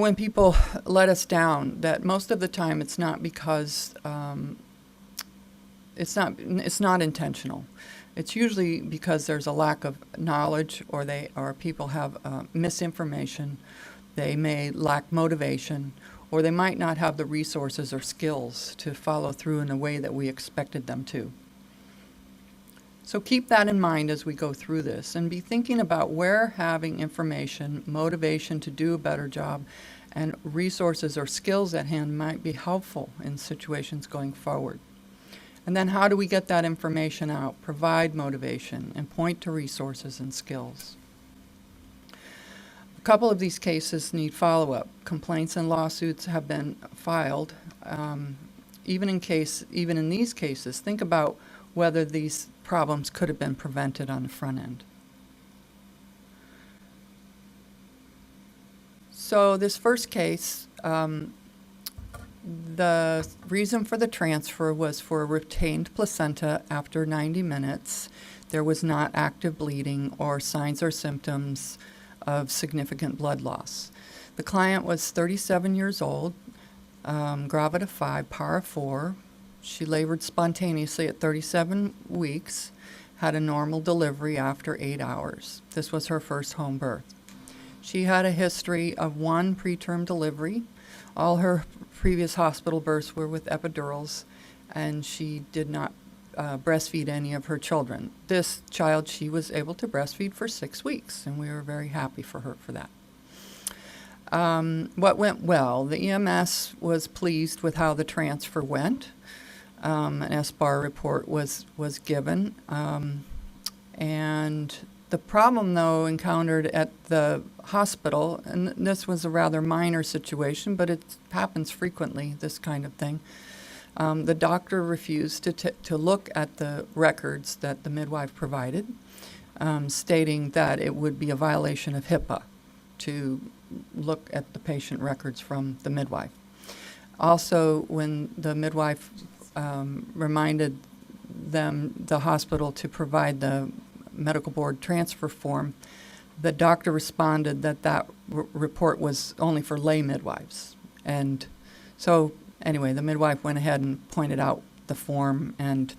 when people let us down, that most of the time it's not because it's not intentional. It's usually because there's a lack of knowledge, or people have misinformation. They may lack motivation, or they might not have the resources or skills to follow through in a way that we expected them to. So keep that in mind as we go through this, and be thinking about where having information, motivation to do a better job, and resources or skills at hand might be helpful in situations going forward. And then how do we get that information out, provide motivation, and point to resources and skills? A couple of these cases need follow-up. Complaints and lawsuits have been filed. Even in these cases, think about whether these problems could have been prevented on the front end. So this first case, the reason for the transfer was for a retained placenta after 90 minutes. There was not active bleeding or signs or symptoms of significant blood loss. The client was 37 years old, gravida 5, para 4. She labored spontaneously at 37 weeks, had a normal delivery after 8 hours. This was her first home birth. She had a history of 1 preterm delivery. All her previous hospital births were with epidurals, and she did not breastfeed any of her children. This child she was able to breastfeed for 6 weeks, and we were very happy for her for that. What went well? The EMS was pleased with how the transfer went. An SBAR report was given. And the problem, though, encountered at the hospital, and this was a rather minor situation, but it happens frequently, this kind of thing. The doctor refused to look at the records that the midwife provided, stating that it would be a violation of HIPAA to look at the patient records from the midwife. Also, when the midwife reminded the hospital to provide the medical board transfer form, the doctor responded that report was only for lay midwives. And so, anyway, the midwife went ahead and pointed out the form, and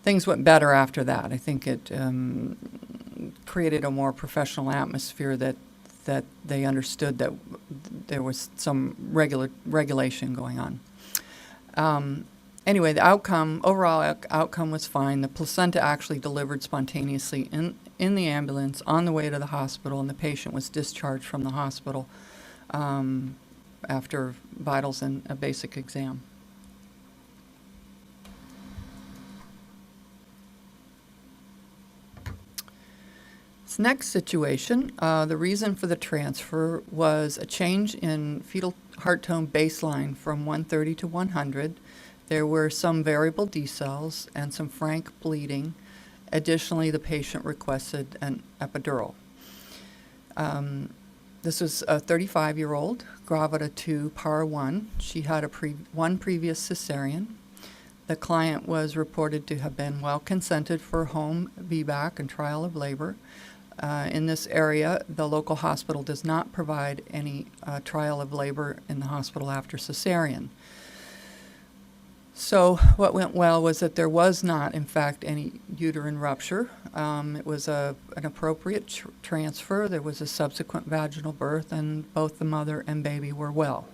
things went better after that. I think it created a more professional atmosphere that they understood that there was some regulation going on. Anyway, the overall outcome was fine. The placenta actually delivered spontaneously in the ambulance on the way to the hospital, and the patient was discharged from the hospital after vitals and a basic exam. This next situation, the reason for the transfer was a change in fetal heart tone baseline from 130 to 100. There were some variable decels and some frank bleeding. Additionally, the patient requested an epidural. This was a 35-year-old, gravida 2, para 1. She had one previous cesarean. The client was reported to have been well consented for home VBAC and trial of labor. In this area, the local hospital does not provide any trial of labor in the hospital after cesarean. So what went well was that there was not, in fact, any uterine rupture. It was an appropriate transfer. There was a subsequent vaginal birth, and both the mother and baby were well.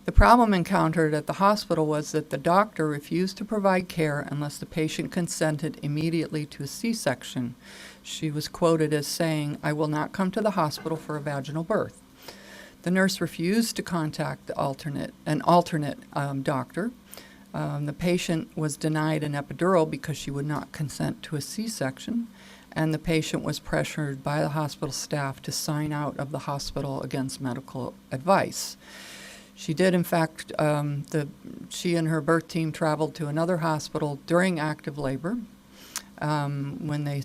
The problem encountered at the hospital was that the doctor refused to provide care unless the patient consented immediately to a C-section. She was quoted as saying, "I will not come to the hospital for a vaginal birth." The nurse refused to contact an alternate doctor. The patient was denied an epidural because she would not consent to a C-section, and the patient was pressured by the hospital staff to sign out of the hospital against medical advice. She did, in fact, she and her birth team traveled to another hospital during active labor when they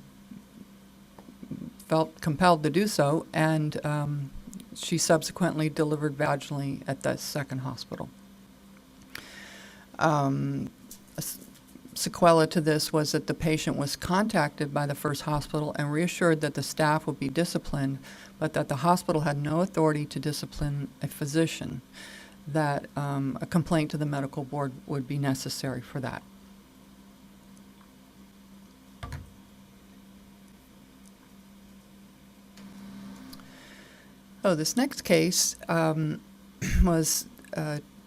felt compelled to do so, and she subsequently delivered vaginally at the second hospital. A sequela to this was that the patient was contacted by the first hospital and reassured that the staff would be disciplined, but that the hospital had no authority to discipline a physician, that a complaint to the medical board would be necessary for that. Oh, this next case was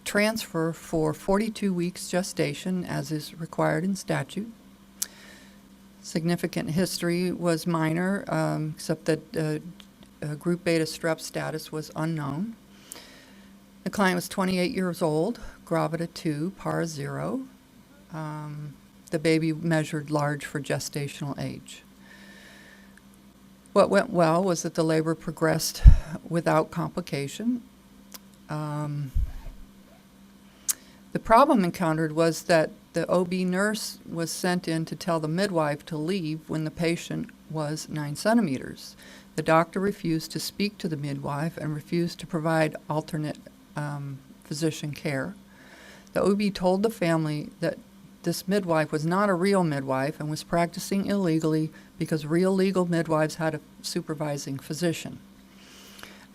transfer for 42 weeks gestation, as is required in statute. Significant history was minor, except that group beta strep status was unknown. The client was 28 years old, gravida 2, para 0. The baby measured large for gestational age. What went well was that the labor progressed without complication. The problem encountered was that the OB nurse was sent in to tell the midwife to leave when the patient was 9 centimeters. The doctor refused to speak to the midwife and refused to provide alternate physician care. The OB told the family that this midwife was not a real midwife and was practicing illegally because real legal midwives had a supervising physician.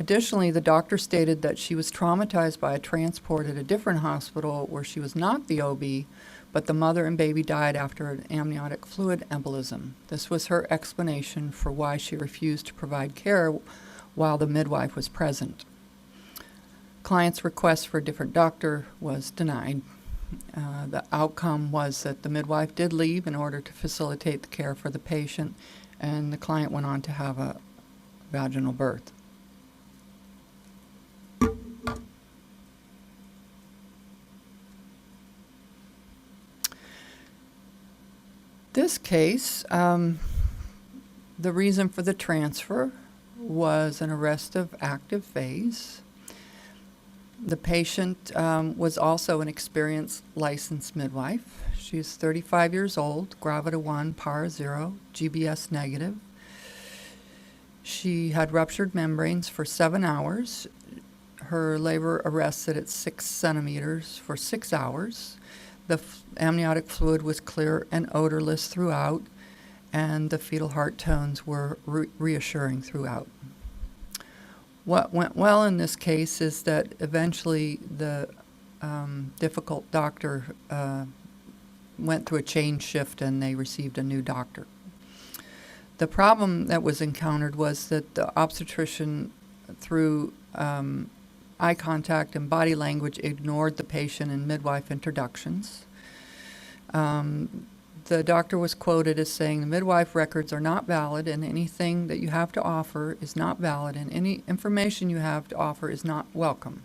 Additionally, the doctor stated that she was traumatized by a transport at a different hospital where she was not the OB, but the mother and baby died after an amniotic fluid embolism. This was her explanation for why she refused to provide care while the midwife was present. Client's request for a different doctor was denied. The outcome was that the midwife did leave in order to facilitate the care for the patient, and the client went on to have a vaginal birth. This case, the reason for the transfer was an arrest of active phase. The patient was also an experienced licensed midwife. She's 35 years old, gravida 1, par 0, GBS negative. She had ruptured membranes for 7 hours. Her labor arrested at 6 centimeters for 6 hours. The amniotic fluid was clear and odorless throughout, and the fetal heart tones were reassuring throughout. What went well in this case is that eventually the difficult doctor went through a change shift and they received a new doctor. The problem that was encountered was that the obstetrician, through eye contact and body language, ignored the patient in midwife introductions. The doctor was quoted as saying, "The midwife records are not valid, and anything that you have to offer is not valid, and any information you have to offer is not welcome."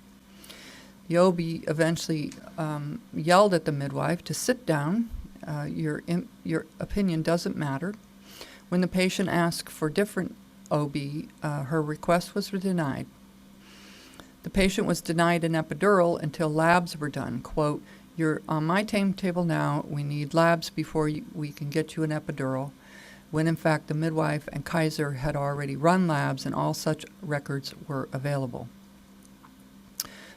The OB eventually yelled at the midwife to sit down. Your opinion doesn't matter. When the patient asked for different OB, her request was denied. The patient was denied an epidural until labs were done. Quote, "You're on my timetable now. We need labs before we can get you an epidural," when in fact the midwife and Kaiser had already run labs and all such records were available.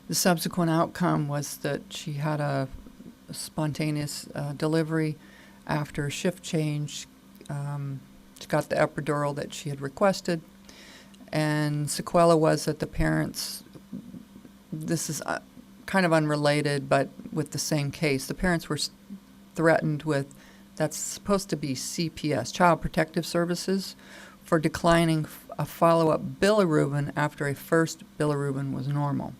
The subsequent outcome was that she had a spontaneous delivery after a shift change. She got the epidural that she had requested, and sequela was that the parents, this is kind of unrelated, but with the same case, the parents were threatened with, that's supposed to be CPS, Child Protective Services, for declining a follow-up bilirubin after a first bilirubin was normal.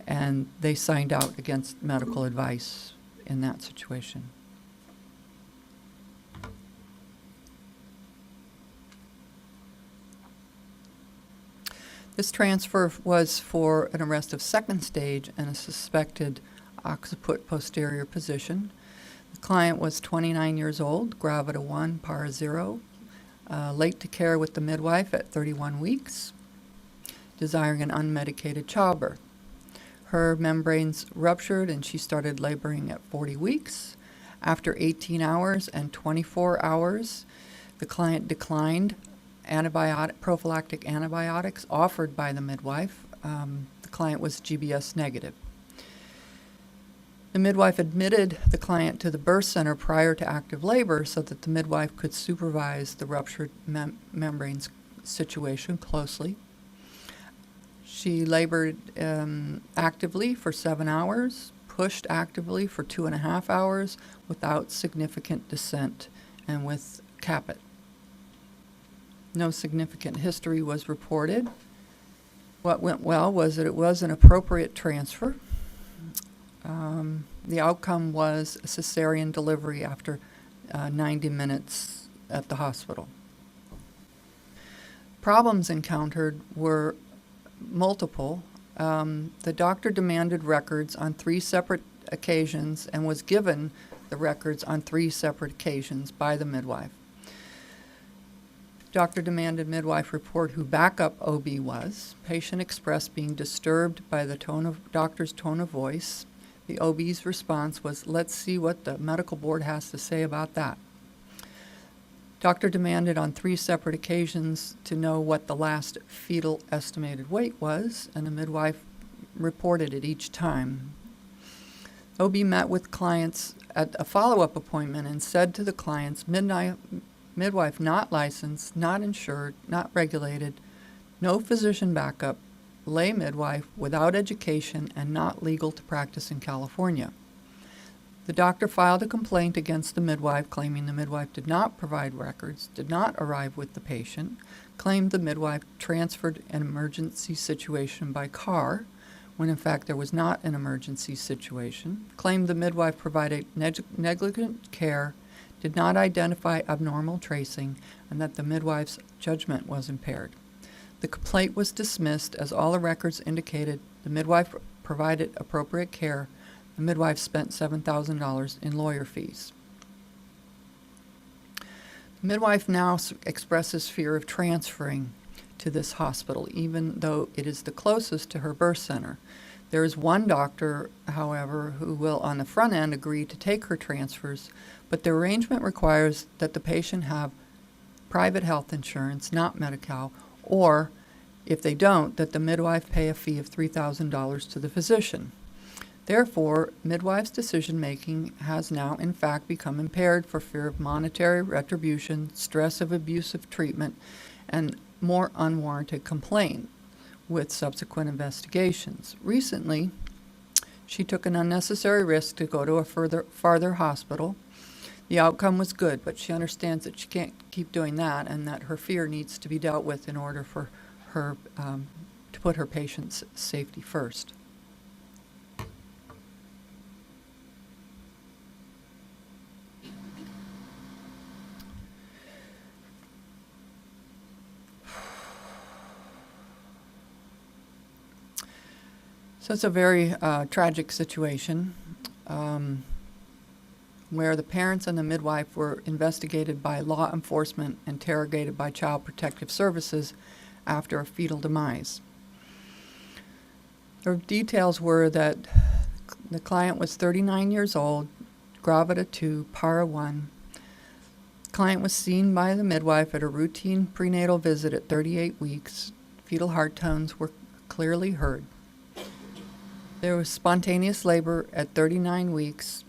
And they signed out against medical advice in that situation. This transfer was for an arrest of second stage and a suspected occiput posterior position. The client was 29 years old, gravida 1, par 0, late to care with the midwife at 31 weeks, desiring an unmedicated childbirth. Her membranes ruptured and she started laboring at 40 weeks. After 18 hours and 24 hours, the client declined prophylactic antibiotics offered by the midwife. The client was GBS negative. The midwife admitted the client to the birth center prior to active labor so that the midwife could supervise the ruptured membranes situation closely. She labored actively for 7 hours, pushed actively for 2.5 hours without significant descent and with caput. No significant history was reported. What went well was that it was an appropriate transfer. The outcome was a cesarean delivery after 90 minutes at the hospital. Problems encountered were multiple. The doctor demanded records on 3 separate occasions and was given the records on 3 separate occasions by the midwife. Doctor demanded midwife report who backup OB was. Patient expressed being disturbed by the doctor's tone of voice. The OB's response was, "Let's see what the medical board has to say about that." Doctor demanded on 3 separate occasions to know what the last fetal estimated weight was, and the midwife reported it each time. OB met with clients at a follow-up appointment and said to the clients, midwife not licensed, not insured, not regulated, no physician backup, lay midwife without education and not legal to practice in California. The doctor filed a complaint against the midwife, claiming the midwife did not provide records, did not arrive with the patient, claimed the midwife transferred an emergency situation by car, when in fact there was not an emergency situation, claimed the midwife provided negligent care, did not identify abnormal tracing, and that the midwife's judgment was impaired. The complaint was dismissed as all the records indicated the midwife provided appropriate care. The midwife spent $7,000 in lawyer fees. The midwife now expresses fear of transferring to this hospital, even though it is the closest to her birth center. There is one doctor, however, who will on the front end agree to take her transfers, but the arrangement requires that the patient have private health insurance, not Medi-Cal, or if they don't, that the midwife pay a fee of $3,000 to the physician. Therefore, midwife's decision-making has now in fact become impaired for fear of monetary retribution, stress of abusive treatment, and more unwarranted complaint with subsequent investigations. Recently, she took an unnecessary risk to go to a farther hospital. The outcome was good, but she understands that she can't keep doing that and that her fear needs to be dealt with in order for her to put her patient's safety first. So it's a very tragic situation where the parents and the midwife were investigated by law enforcement, interrogated by Child Protective Services after a fetal demise. The details were that the client was 39 years old, gravida 2, para 1. The client was seen by the midwife at a routine prenatal visit at 38 weeks. Fetal heart tones were clearly heard. There was spontaneous labor at 39 weeks.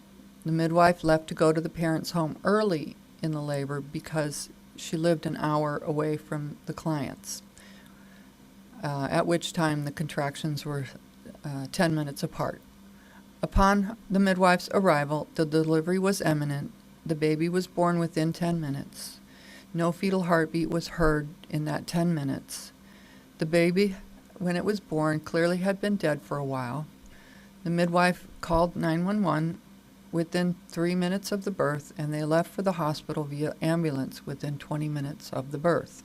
The midwife left to go to the parents' home early in the labor because she lived an hour away from the clients, at which time the contractions were 10 minutes apart. Upon the midwife's arrival, the delivery was imminent. The baby was born within 10 minutes. No fetal heartbeat was heard in that 10 minutes. The baby, when it was born, clearly had been dead for a while. The midwife called 911 within 3 minutes of the birth, and they left for the hospital via ambulance within 20 minutes of the birth.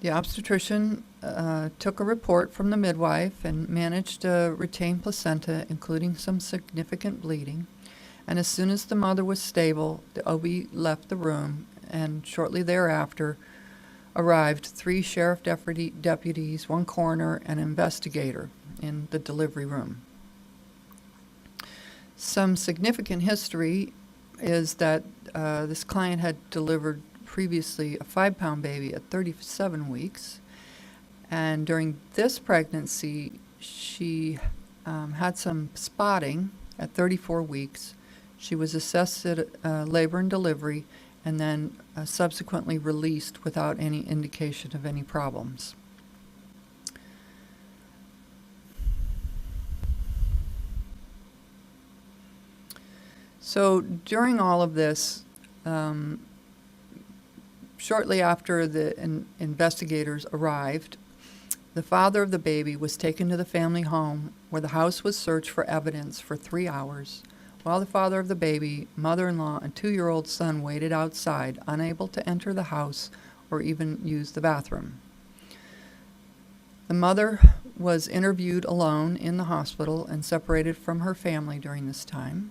The obstetrician took a report from the midwife and managed to retain placenta, including some significant bleeding. And as soon as the mother was stable, the OB left the room, and shortly thereafter arrived 3 sheriff deputies, 1 coroner, and an investigator in the delivery room. Some significant history is that this client had delivered previously a 5-pound baby at 37 weeks, and during this pregnancy she had some spotting at 34 weeks. She was assessed at labor and delivery and then subsequently released without any indication of any problems. So during all of this, shortly after the investigators arrived, the father of the baby was taken to the family home where the house was searched for evidence for 3 hours, while the father of the baby, mother-in-law, and 2-year-old son waited outside, unable to enter the house or even use the bathroom. The mother was interviewed alone in the hospital and separated from her family during this time.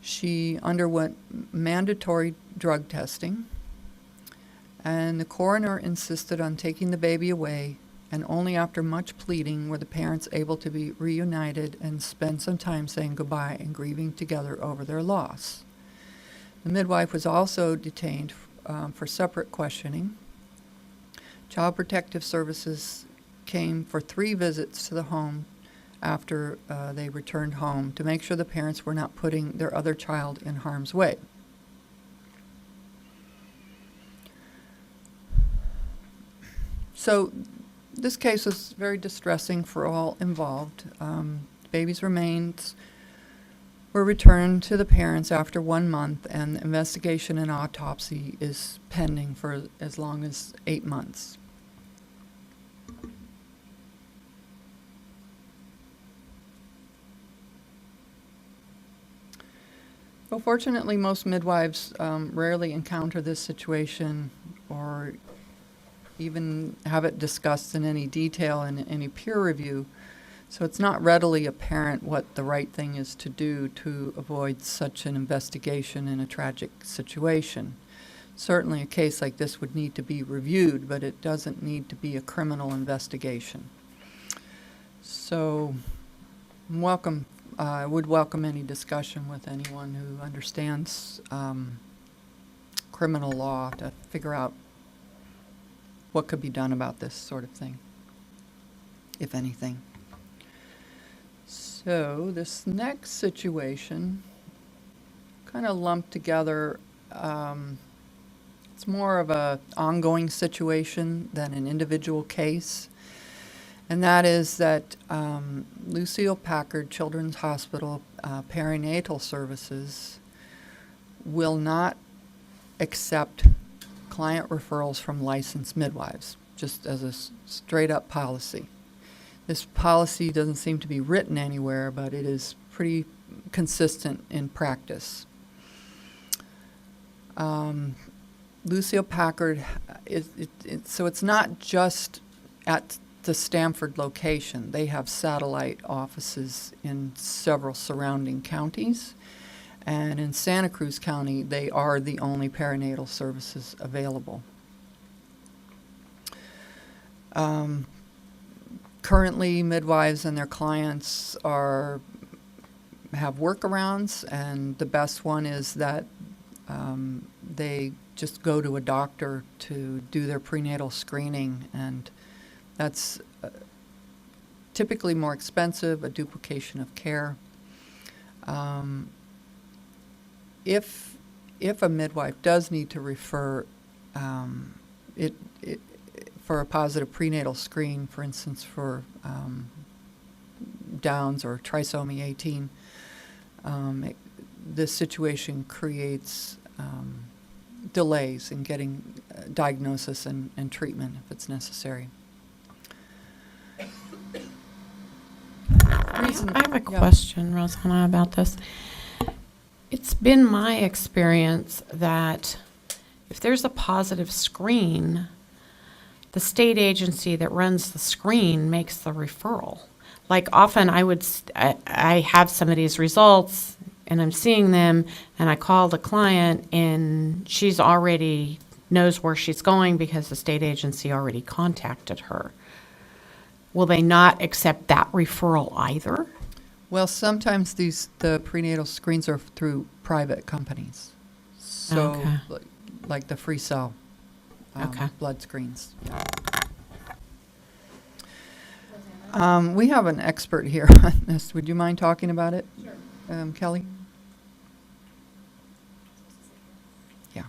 She underwent mandatory drug testing, and the coroner insisted on taking the baby away, and only after much pleading were the parents able to be reunited and spend some time saying goodbye and grieving together over their loss. The midwife was also detained for separate questioning. Child Protective Services came for 3 visits to the home after they returned home to make sure the parents were not putting their other child in harm's way. So this case is very distressing for all involved. Baby's remains were returned to the parents after 1 month, and the investigation and autopsy is pending for as long as 8 months. Well, fortunately, most midwives rarely encounter this situation or even have it discussed in any detail in any peer review. So it's not readily apparent what the right thing is to do to avoid such an investigation in a tragic situation. Certainly a case like this would need to be reviewed, but it doesn't need to be a criminal investigation. So I would welcome any discussion with anyone who understands criminal law to figure out what could be done about this sort of thing, if anything. So this next situation, kind of lumped together, it's more of a ongoing situation than an individual case. And that is that Lucille Packard Children's Hospital perinatal services will not accept client referrals from licensed midwives, just as a straight up policy. This policy doesn't seem to be written anywhere, but it is pretty consistent in practice. Lucille Packard, so it's not just at the Stamford location. They have satellite offices in several surrounding counties. And in Santa Cruz County, they are the only perinatal services available. Currently, midwives and their clients have workarounds, and the best one is that they just go to a doctor to do their prenatal screening, and that's typically more expensive, a duplication of care. If a midwife does need to refer for a positive prenatal screen, for instance, for Downs or trisomy 18, this situation creates delays in getting diagnosis and treatment if it's necessary. I have a question, Rosanna, about this. It's been my experience that if there's a positive screen, the state agency that runs the screen makes the referral. Like often I have some of these results and I'm seeing them and I call the client and she's already knows where she's going because the state agency already contacted her. Will they not accept that referral either? Well, sometimes the prenatal screens are through private companies. So, Okay. like the Free Cell Okay. blood screens. We have an expert here on this. Would you mind talking about it? Sure. Kelly? Yeah.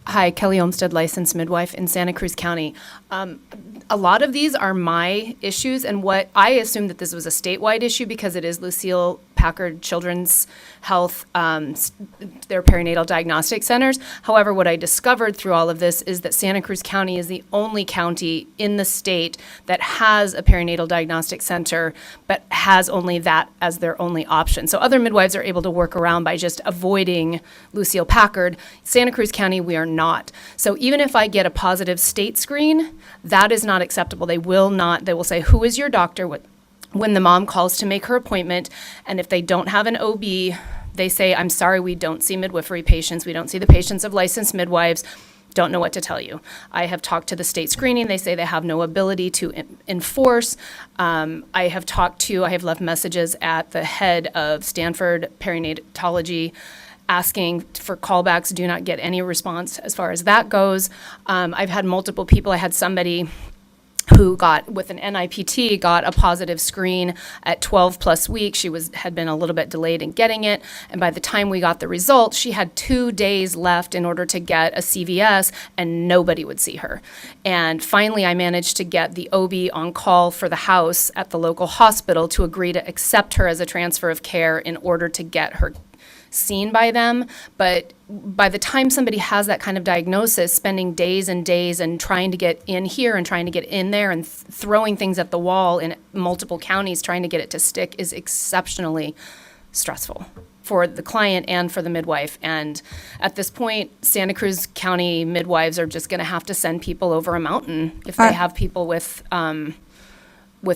Hi, Kelly Olmsted, licensed midwife in Santa Cruz County. A lot of these are my issues, and what I assumed that this was a statewide issue because it is Lucille Packard Children's Health, their perinatal diagnostic centers. However, what I discovered through all of this is that Santa Cruz County is the only county in the state that has a perinatal diagnostic center, but has only that as their only option. So other midwives are able to work around by just avoiding Lucille Packard. Santa Cruz County, we are not. So even if I get a positive state screen, that is not acceptable. They will say, who is your doctor? When the mom calls to make her appointment, and if they don't have an OB, they say, I'm sorry, we don't see midwifery patients. We don't see the patients of licensed midwives. Don't know what to tell you. I have talked to the state screening. They say they have no ability to enforce. I have left messages at the head of Stanford Perinatology asking for callbacks, do not get any response as far as that goes. I've had multiple people. I had somebody who got, with an NIPT, got a positive screen at 12 plus weeks. She had been a little bit delayed in getting it. And by the time we got the results, she had 2 days left in order to get a CVS, and nobody would see her. And finally, I managed to get the OB on call for the house at the local hospital to agree to accept her as a transfer of care in order to get her seen by them. But by the time somebody has that kind of diagnosis, spending days and days and trying to get in here and trying to get in there and throwing things at the wall in multiple counties trying to get it to stick is exceptionally stressful for the client and for the midwife. And at this point, Santa Cruz County midwives are just going to have to send people over a mountain if they have people with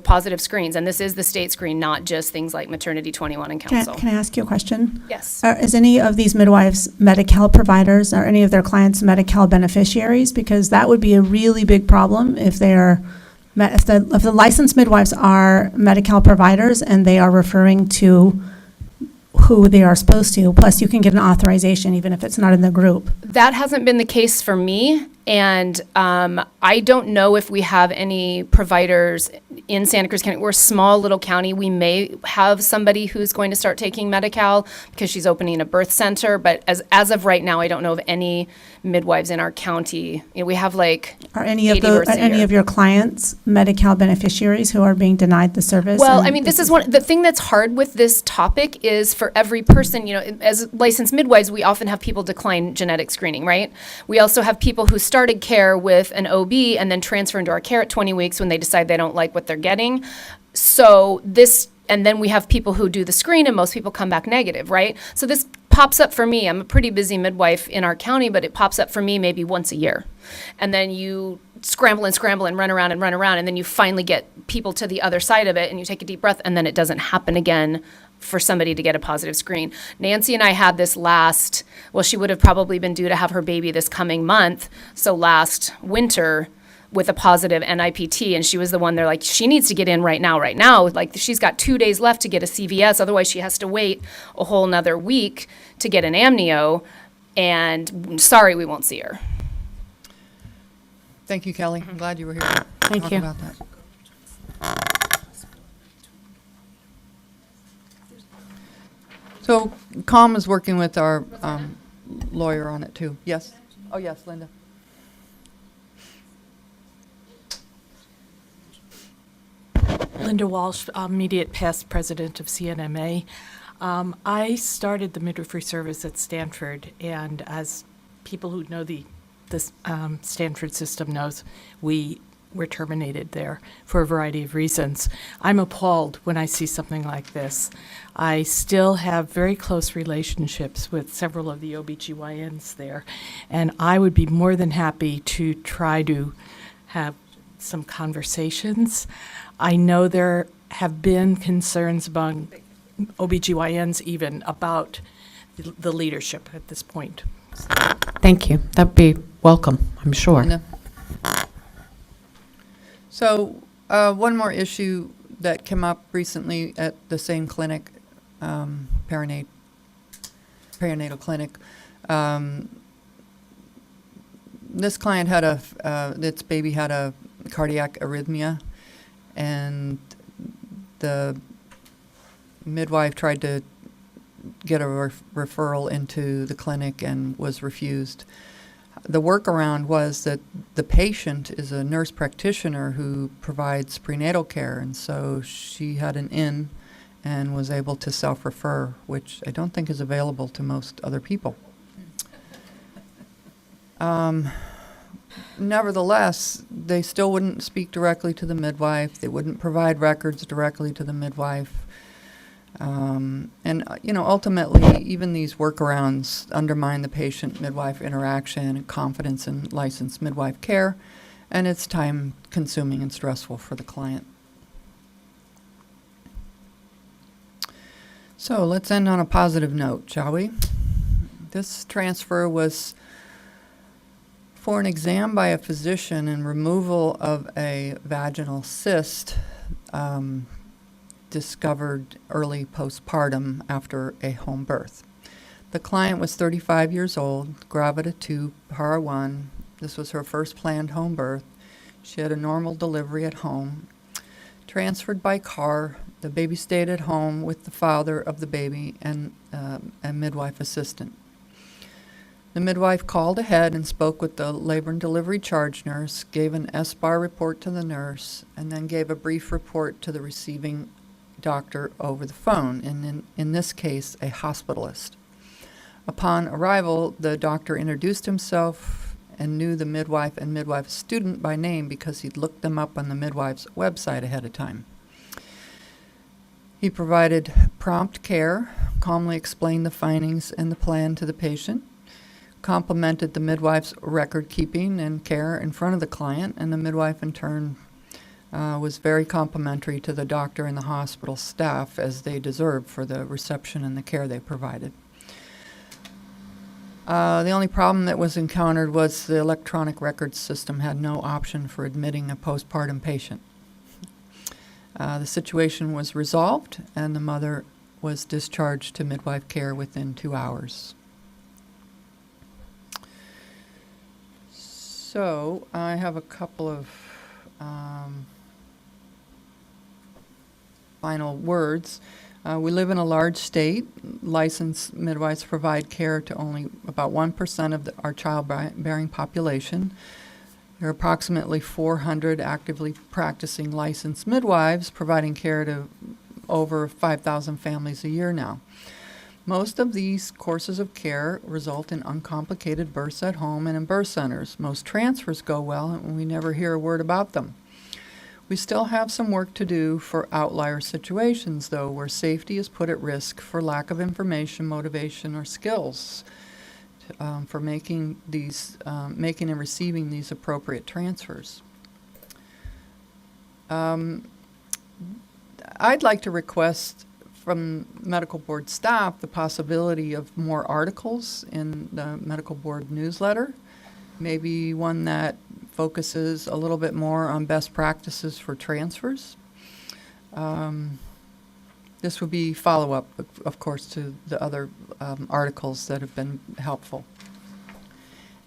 positive screens. And this is the state screen, not just things like Maternity 21 and Council. Can I ask you a question? Yes. Is any of these midwives Medi-Cal providers? Are any of their clients Medi-Cal beneficiaries? Because that would be a really big problem if if the licensed midwives are Medi-Cal providers and they are referring to who they are supposed to. Plus, you can get an authorization even if it's not in the group. That hasn't been the case for me. And I don't know if we have any providers in Santa Cruz County. We're a small little county. We may have somebody who's going to start taking Medi-Cal because she's opening a birth center. But as of right now, I don't know of any midwives in our county. You know, we have like Are any 80 births a year. of your clients Medi-Cal beneficiaries who are being denied the service? Well, And I mean, this is the thing that's hard with this topic is for every person, you know, as licensed midwives, we often have people decline genetic screening, right? We also have people who started care with an OB and then transfer into our care at 20 weeks when they decide they don't like what they're getting. So and then we have people who do the screen and most people come back negative, right? So this pops up for me. I'm a pretty busy midwife in our county, but it pops up for me maybe once a year. And then you scramble and run around, and then you finally get people to the other side of it and you take a deep breath and then it doesn't happen again for somebody to get a positive screen. Nancy and I had this she would have probably been due to have her baby this coming month. So last winter with a positive NIPT, and she was the one they're like, she needs to get in right now. Like she's got 2 days left to get a CVS. Otherwise she has to wait a whole nother week to get an amnio. And sorry, we won't see her. Thank you, Kelly. I'm glad you were here. to Thank talk you. about that. So COM is working with our lawyer on it too. Yes? Oh, yes, Linda. Linda Walsh, immediate past president of CNMA. I started the midwifery service at Stanford, and as people who know the Stanford system knows, we were terminated there for a variety of reasons. I'm appalled when I see something like this. I still have very close relationships with several of the OBGYNs there, and I would be more than happy to try to have some conversations. I know there have been concerns among OBGYNs even about the leadership at this point. Thank you. That'd be welcome, I'm sure. Linda? So one more issue that came up recently at the same clinic, perinatal clinic. This client had its baby had a cardiac arrhythmia, and the midwife tried to get a referral into the clinic and was refused. The workaround was that the patient is a nurse practitioner who provides prenatal care, and so she had an in and was able to self-refer, which I don't think is available to most other people. Nevertheless, they still wouldn't speak directly to the midwife. They wouldn't provide records directly to the midwife. Ultimately, even these workarounds undermine the patient-midwife interaction and confidence in licensed midwife care, and it's time-consuming and stressful for the client. So let's end on a positive note, shall we? This transfer was for an exam by a physician and removal of a vaginal cyst discovered early postpartum after a home birth. The client was 35 years old, gravida 2, para 1. This was her first planned home birth. She had a normal delivery at home, transferred by car. The baby stayed at home with the father of the baby and a midwife assistant. The midwife called ahead and spoke with the labor and delivery charge nurse, gave an SBAR report to the nurse, and then gave a brief report to the receiving doctor over the phone, and in this case, a hospitalist. Upon arrival, the doctor introduced himself and knew the midwife and midwife student by name because he'd looked them up on the midwife's website ahead of time. He provided prompt care, calmly explained the findings and the plan to the patient, complimented the midwife's record keeping and care in front of the client, and the midwife in turn was very complimentary to the doctor and the hospital staff, as they deserved for the reception and the care they provided. The only problem that was encountered was the electronic records system had no option for admitting a postpartum patient. The situation was resolved, and the mother was discharged to midwife care within 2 hours. So I have a couple of final words. We live in a large state. Licensed midwives provide care to only about 1% of our childbearing population. There are approximately 400 actively practicing licensed midwives providing care to over 5,000 families a year now. Most of these courses of care result in uncomplicated births at home and in birth centers. Most transfers go well, and we never hear a word about them. We still have some work to do for outlier situations, though, where safety is put at risk for lack of information, motivation, or skills for making and receiving these appropriate transfers. I'd like to request from medical board staff the possibility of more articles in the medical board newsletter, maybe one that focuses a little bit more on best practices for transfers. This would be follow-up, of course, to the other articles that have been helpful.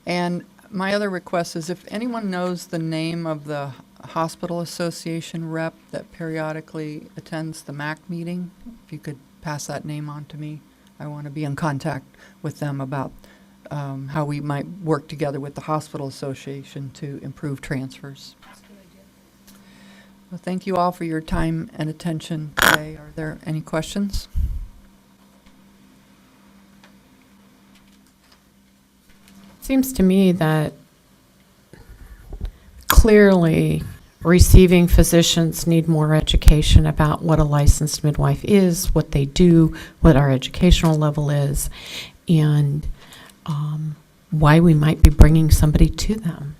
And my other request is if anyone knows the name of the Hospital Association rep that periodically attends the MAC meeting, if you could pass that name on to me. I want to be in contact with them about how we might work together with the Hospital Association to improve transfers. Well, thank you all for your time and attention today. Are there any questions? Seems to me that clearly receiving physicians need more education about what a licensed midwife is, what they do, what our educational level is, and why we might be bringing somebody to them.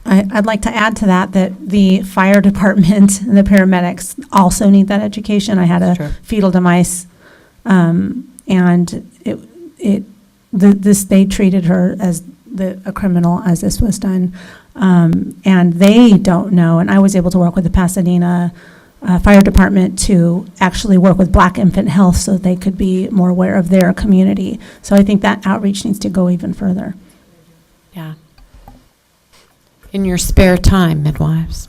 I'd like to add to that the fire department and the paramedics also need that education. I had a fetal demise, and they treated her as a criminal as this was done, and they don't know. And I was able to work with the Pasadena Fire Department to actually work with Black Infant Health so they could be more aware of their community. So I think that outreach needs to go even further. Yeah. In your spare time, midwives.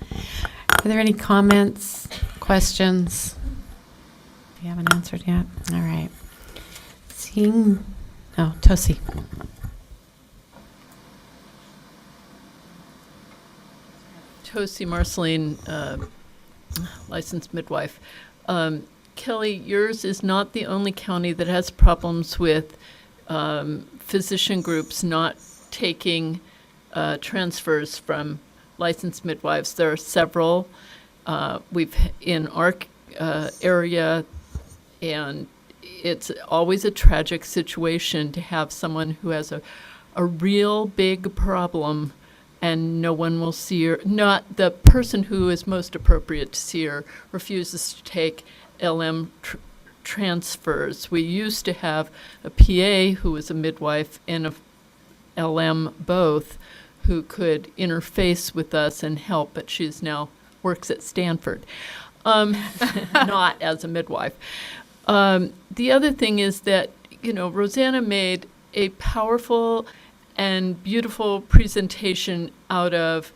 Are there any comments, questions? You haven't answered yet? All right. Seeing, oh, Tosi. Tosi Marceline, licensed midwife. Kelly, yours is not the only county that has problems with physician groups not taking transfers from licensed midwives. There are several we've in our area, and it's always a tragic situation to have someone who has a real big problem and no one will see her. Not the person who is most appropriate to see her refuses to take LM transfers. We used to have a PA who was a midwife and a LM both who could interface with us and help, but she's now works at Stanford, not as a midwife. The other thing is that, Rosanna made a powerful and beautiful presentation out of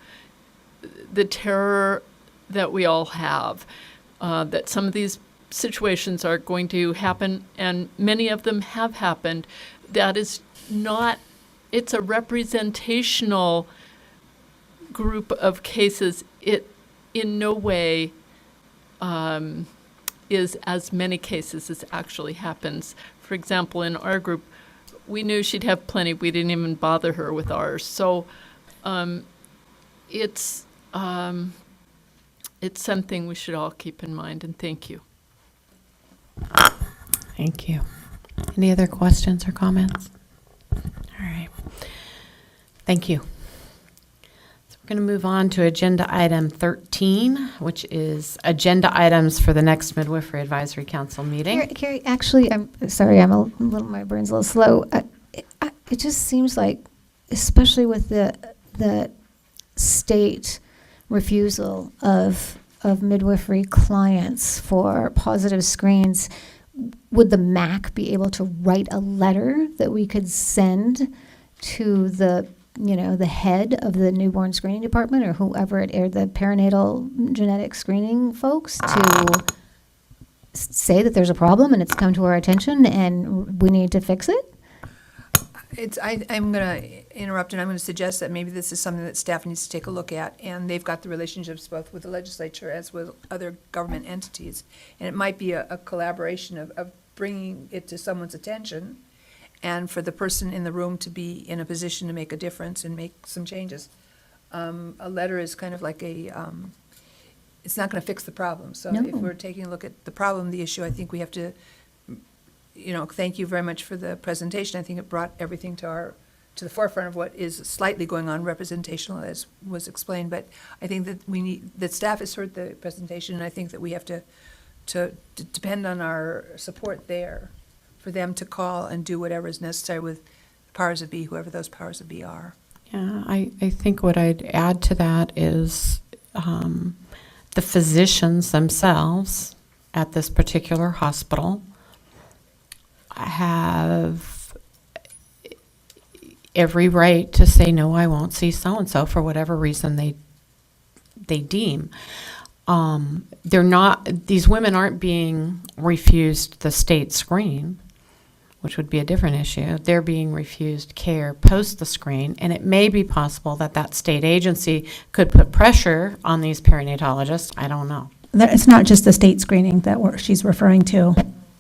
the terror that we all have, that some of these situations are going to happen, and many of them have happened. That is not, it's a representational group of cases. It in no way is as many cases as actually happens. For example, in our group, we knew she'd have plenty. We didn't even bother her with ours. So it's something we should all keep in mind, and thank you. Thank you. Any other questions or comments? All right. Thank you. So we're going to move on to agenda item 13, which is agenda items for the next Midwifery Advisory Council meeting. Carrie, actually, I'm sorry, my brain's a little slow. It just seems like, especially with the state refusal of midwifery clients for positive screens, would the MAC be able to write a letter that we could send to the head of the newborn screening department, or whoever or the perinatal genetic screening folks, to say that there's a problem and it's come to our attention and we need to fix it? I'm going to interrupt, and I'm going to suggest that maybe this is something that staff needs to take a look at, and they've got the relationships both with the legislature as with other government entities, and it might be a collaboration of bringing it to someone's attention, and for the person in the room to be in a position to make a difference and make some changes. A letter is kind of like it's not going to fix the problem. So if we're taking a look at the problem, the issue, I think we have to, thank you very much for the presentation. I think it brought everything to the forefront of what is slightly going on, representational, as was explained. But I think that that staff has heard the presentation, and I think that we have to depend on our support there for them to call and do whatever is necessary with the powers that be, whoever those powers that be are. Yeah, I think what I'd add to that is the physicians themselves at this particular hospital have every right to say, no, I won't see so-and-so for whatever reason they deem. These women aren't being refused the state screen, which would be a different issue. They're being refused care post the screen, and it may be possible that state agency could put pressure on these perinatologists. I don't know. It's not just the state screening that she's referring to.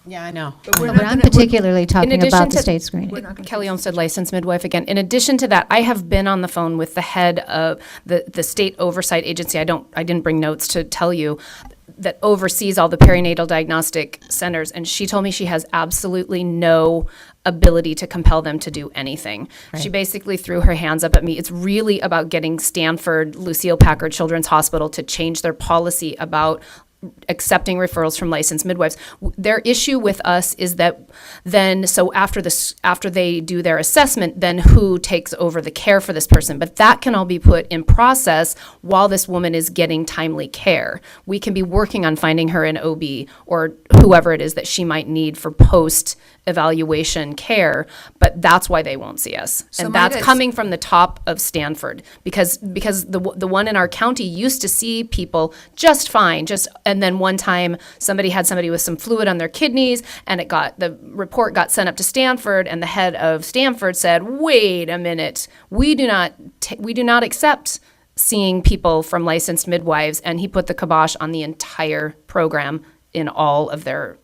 Yeah, I know. But I'm particularly talking about the state screening. Kelly Olmsted, licensed midwife again. In addition to that, I have been on the phone with the head of the state oversight agency. I didn't bring notes to tell you, that oversees all the perinatal diagnostic centers, and she told me she has absolutely no ability to compel them to do anything. Right. She basically threw her hands up at me. It's really about getting Stanford, Lucille Packard Children's Hospital to change their policy about accepting referrals from licensed midwives. Their issue with us is that then, so after they do their assessment, then who takes over the care for this person? But that can all be put in process while this woman is getting timely care. We can be working on finding her an OB or whoever it is that she might need for post-evaluation care, but that's why they won't see us. So and that's coming from the top of Stanford, because the one in our county used to see people just fine, and then one time somebody with some fluid on their kidneys, and the report got sent up to Stanford, and the head of Stanford said, "Wait a minute, we do not accept seeing people from licensed midwives," and he put the kibosh on the entire program in all of their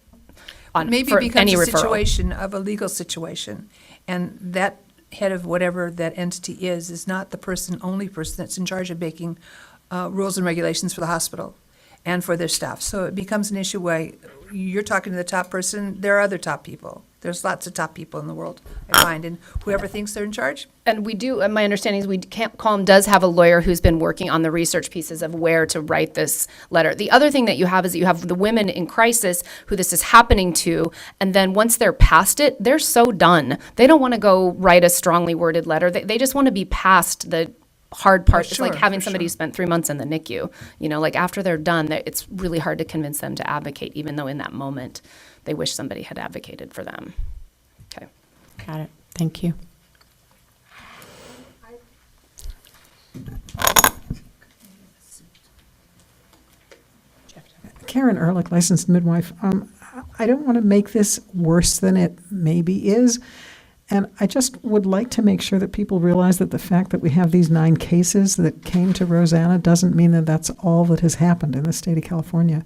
maybe it becomes a situation of a legal situation, and that head of whatever that entity is not the only person that's in charge of making rules and regulations for the hospital and for their staff. So it becomes an issue where you're talking to the top person. There are other top people. There's lots of top people in the world, I find, and whoever thinks they're in charge. And we do, and my understanding is Camp Calm does have a lawyer who's been working on the research pieces of where to write this letter. The other thing that you have is that you have the women in crisis who this is happening to, and then once they're past it, they're so done. They don't want to go write a strongly worded letter. They just want to be past the hard part. It's like having somebody who spent 3 months in the NICU. Like after they're done, it's really hard to convince them to advocate, even though in that moment they wish somebody had advocated for them. Okay. Got it. Thank you. Karen Ehrlich, licensed midwife. I don't want to make this worse than it maybe is. And I just would like to make sure that people realize that the fact that we have these 9 cases that came to Rosanna doesn't mean that that's all that has happened in the state of California.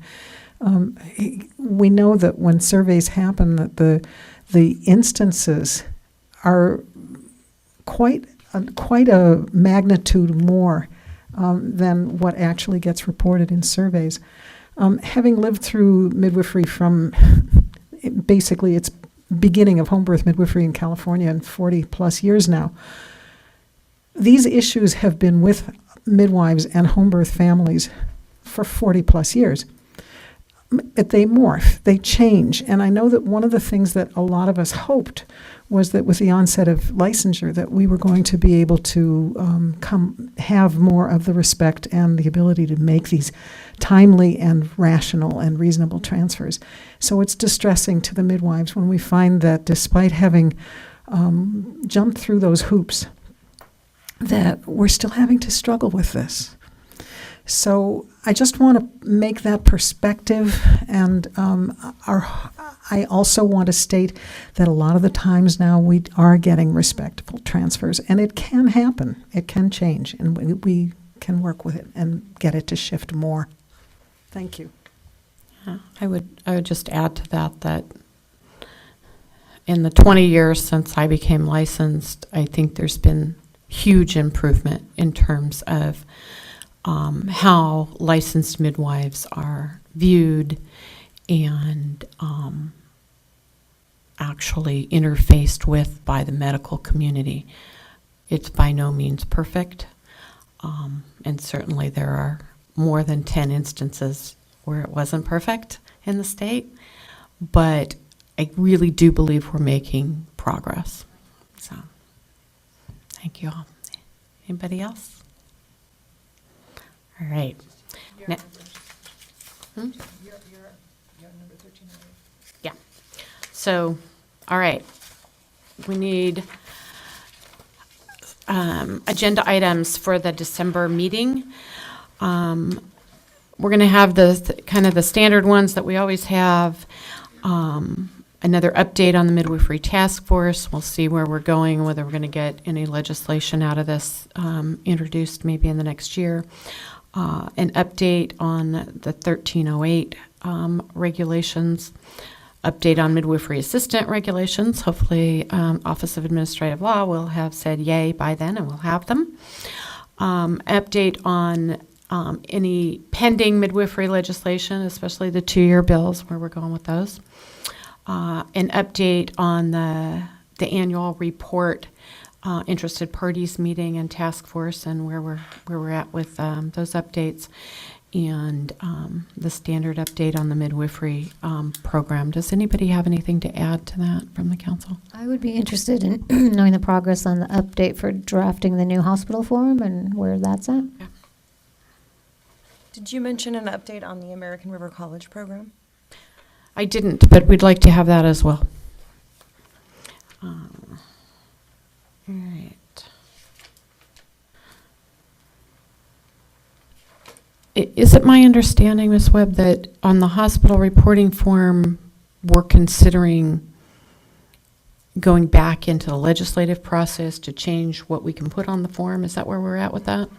We know that when surveys happen, that the instances are quite a magnitude more than what actually gets reported in surveys. Having lived through midwifery from basically its beginning of home birth midwifery in California in 40 plus years now, these issues have been with midwives and home birth families for 40 plus years. But they morph, they change. And I know that one of the things that a lot of us hoped was that with the onset of licensure that we were going to be able to have more of the respect and the ability to make these timely and rational and reasonable transfers. So it's distressing to the midwives when we find that despite having jumped through those hoops, that we're still having to struggle with this. So I just want to make that perspective, and I also want to state that a lot of the times now we are getting respectful transfers, and it can happen, it can change, and we can work with it and get it to shift more. Thank you. Yeah, I would just add to that in the 20 years since I became licensed, I think there's been huge improvement in terms of how licensed midwives are viewed and actually interfaced with by the medical community. It's by no means perfect, and certainly there are more than 10 instances where it wasn't perfect in the state, but I really do believe we're making progress. So, thank you all. Anybody else? All right. Yeah. So, all right. We need agenda items for the December meeting. We're going to have the kind of the standard ones that we always have. Another update on the Midwifery Task Force. We'll see where we're going, whether we're going to get any legislation out of this introduced maybe in the next year. An update on the 1308 regulations, update on midwifery assistant regulations. Hopefully, Office of Administrative Law will have said yay by then, and we'll have them. Update on any pending midwifery legislation, especially the 2-year bills, where we're going with those. An update on the annual report, interested parties meeting and task force, and where we're at with those updates, and the standard update on the midwifery program. Does anybody have anything to add to that from the council? I would be interested in knowing the progress on the update for drafting the new hospital form and where that's at. Yeah. Did you mention an update on the American River College program? I didn't, but we'd like to have that as well. All right. Is it my understanding, Ms. Webb, that on the hospital reporting form, we're considering going back into the legislative process to change what we can put on the form? Is that where we're at with that?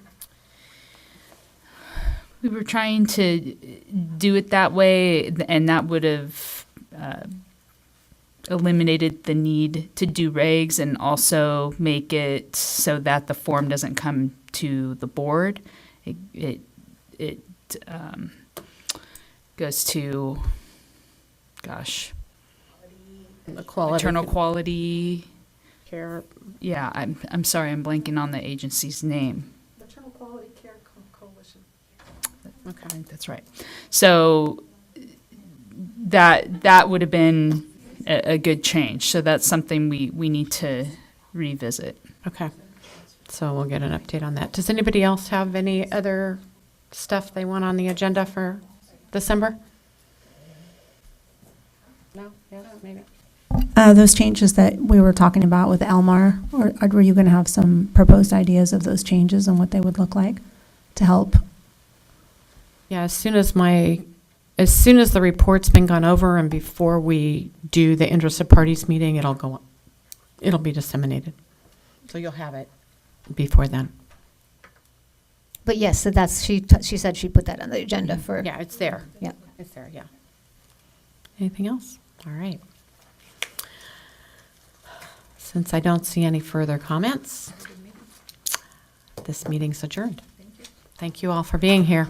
We were trying to do it that way, and that would have eliminated the need to do regs and also make it so that the form doesn't come to the board. It goes to, The quality. maternal quality care. Yeah, I'm sorry, I'm blanking on the agency's name. Maternal Quality Care Coalition. Okay, I think that's right. So that would have been a good change. So that's something we need to revisit. Okay. So we'll get an update on that. Does anybody else have any other stuff they want on the agenda for December? No? Yes? Maybe? Those changes that we were talking about with Elmar, or were you going to have some proposed ideas of those changes and what they would look like to help? Yeah, as soon as the report's been gone over and before we do the interested parties meeting, it'll be disseminated. So you'll have it before then. But yes, so she said she'd put that on the agenda for. Yeah, it's there. Yeah. It's there, yeah. Anything else? All right. Since I don't see any further comments, this meeting's adjourned. Thank you all for being here.